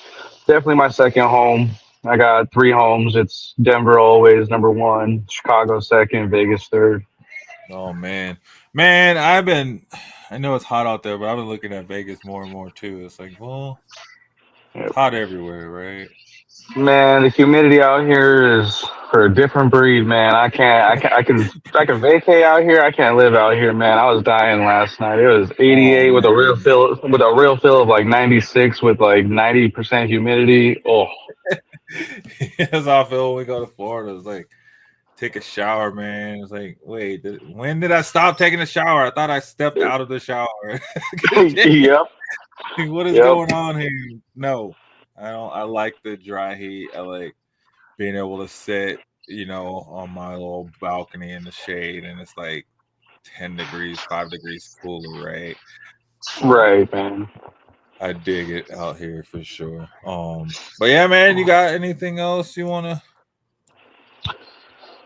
definitely my second home. I got 3 homes. It's Denver always number 1, Chicago second, Vegas third. Oh man, I know it's hot out there, but I've been looking at Vegas more and more too. It's like, well, it's hot everywhere, right? Man, the humidity out here is for a different breed, man. I can vacate out here. I can't live out here, man. I was dying last night. It was 88 with a real feel of like 96 with like 90% humidity. Oh, That's how I feel when we go to Florida. It's like take a shower, man. It's like, wait, when did I stop taking a shower? I thought I stepped out of the shower. Yep. What is going on here? No, I don't. I like the dry heat. I like being able to sit, on my little balcony in the shade, and it's like 10 degrees, 5 degrees cooler, right? Right, man. I dig it out here for sure. But yeah, man, you got anything else you want to?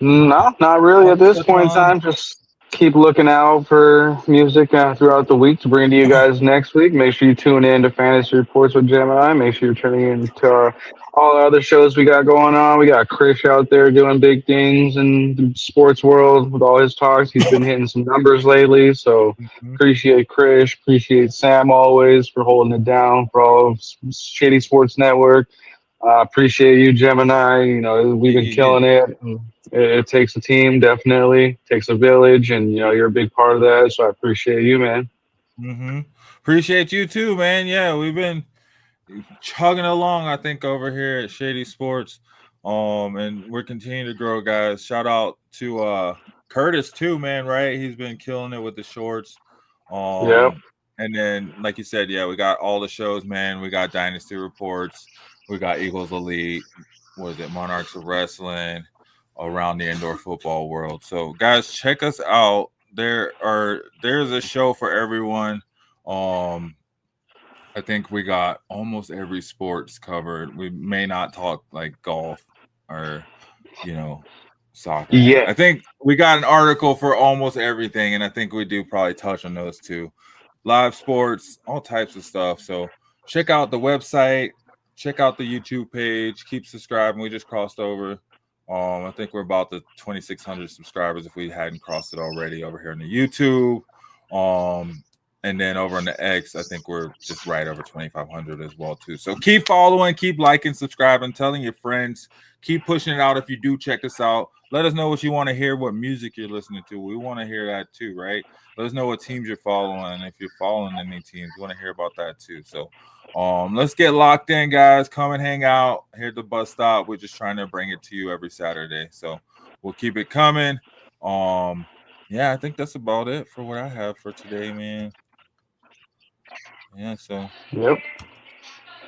No, not really at this point in time. Just keep looking out for music throughout the week to bring to you guys next week. Make sure you tune in to Fantasy Reports with Gemini. Make sure you're tuning in to all the other shows we got going on. We got Krish out there doing big things in the sports world with all his talks. He's been hitting some numbers lately. So appreciate Krish. Appreciate Sam always for holding it down for all of Shady Sports Network. Appreciate you, Gemini. We've been killing it. It takes a team, definitely. It takes a village, and you're a big part of that. So I appreciate you, man. Appreciate you too, man. Yeah, we've been chugging along, I think, over here at Shady Sports, and we're continuing to grow, guys. Shout out to Curtis too, man. Right, he's been killing it with the shorts. Yep. And then, like you said, yeah, we got all the shows, man. We got Dynasty Reports. We got Eagles Elite. What is it? Monarchs of Wrestling. Around the indoor football world. So guys, check us out. There's a show for everyone. I think we got almost every sports covered. We may not talk like golf or soccer. Yeah. I think we got an article for almost everything, and I think we do probably touch on those too. Live sports, all types of stuff. So check out the website, check out the YouTube page, keep subscribing. We just crossed over. I think we're about the 2,600 subscribers if we hadn't crossed it already over here on the YouTube. And then over on the X, I think we're just right over 2,500 as well too. So keep following, keep liking, subscribing, telling your friends, keep pushing it out. If you do check us out, let us know what you want to hear, what music you're listening to. We want to hear that too, right? Let us know what teams you're following. If you're following any teams, we want to hear about that too. So let's get locked in, guys. Come and hang out here at the bus stop. We're just trying to bring it to you every Saturday. So we'll keep it coming. Yeah, I think that's about it for what I have for today, man. Yeah, so. Yep.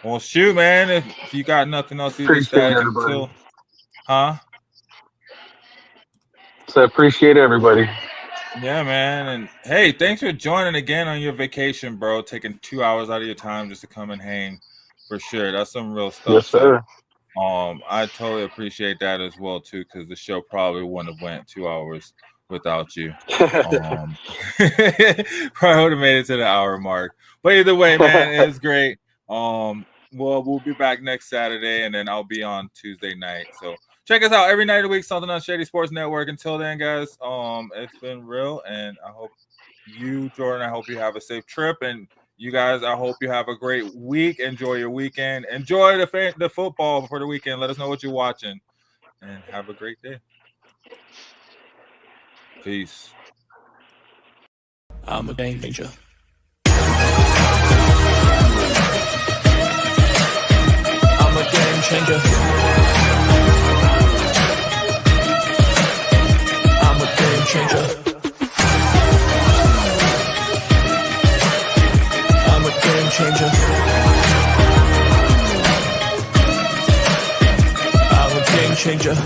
Well, shoot, man. If you got nothing else, you just until. Huh? So appreciate everybody. Yeah, man. And hey, thanks for joining again on your vacation, bro. Taking 2 hours out of your time just to come and hang, for sure. That's some real stuff. Yes, sir. I totally appreciate that as well too, because the show probably wouldn't have went 2 hours without you. Probably would have made it to the hour mark. But either way, man, it's great. Well, we'll be back next Saturday, and then I'll be on Tuesday night. So check us out every night of the week, something on Shady Sports Network. Until then, guys, it's been real, and I hope you, Jordan, I hope you have a safe trip, and you guys, I hope you have a great week. Enjoy your weekend. Enjoy the football for the weekend. Let us know what you're watching, and have a great day. Peace. I'm a game changer. I'm a game changer. I'm a game changer. I'm a game changer. I'm a game changer.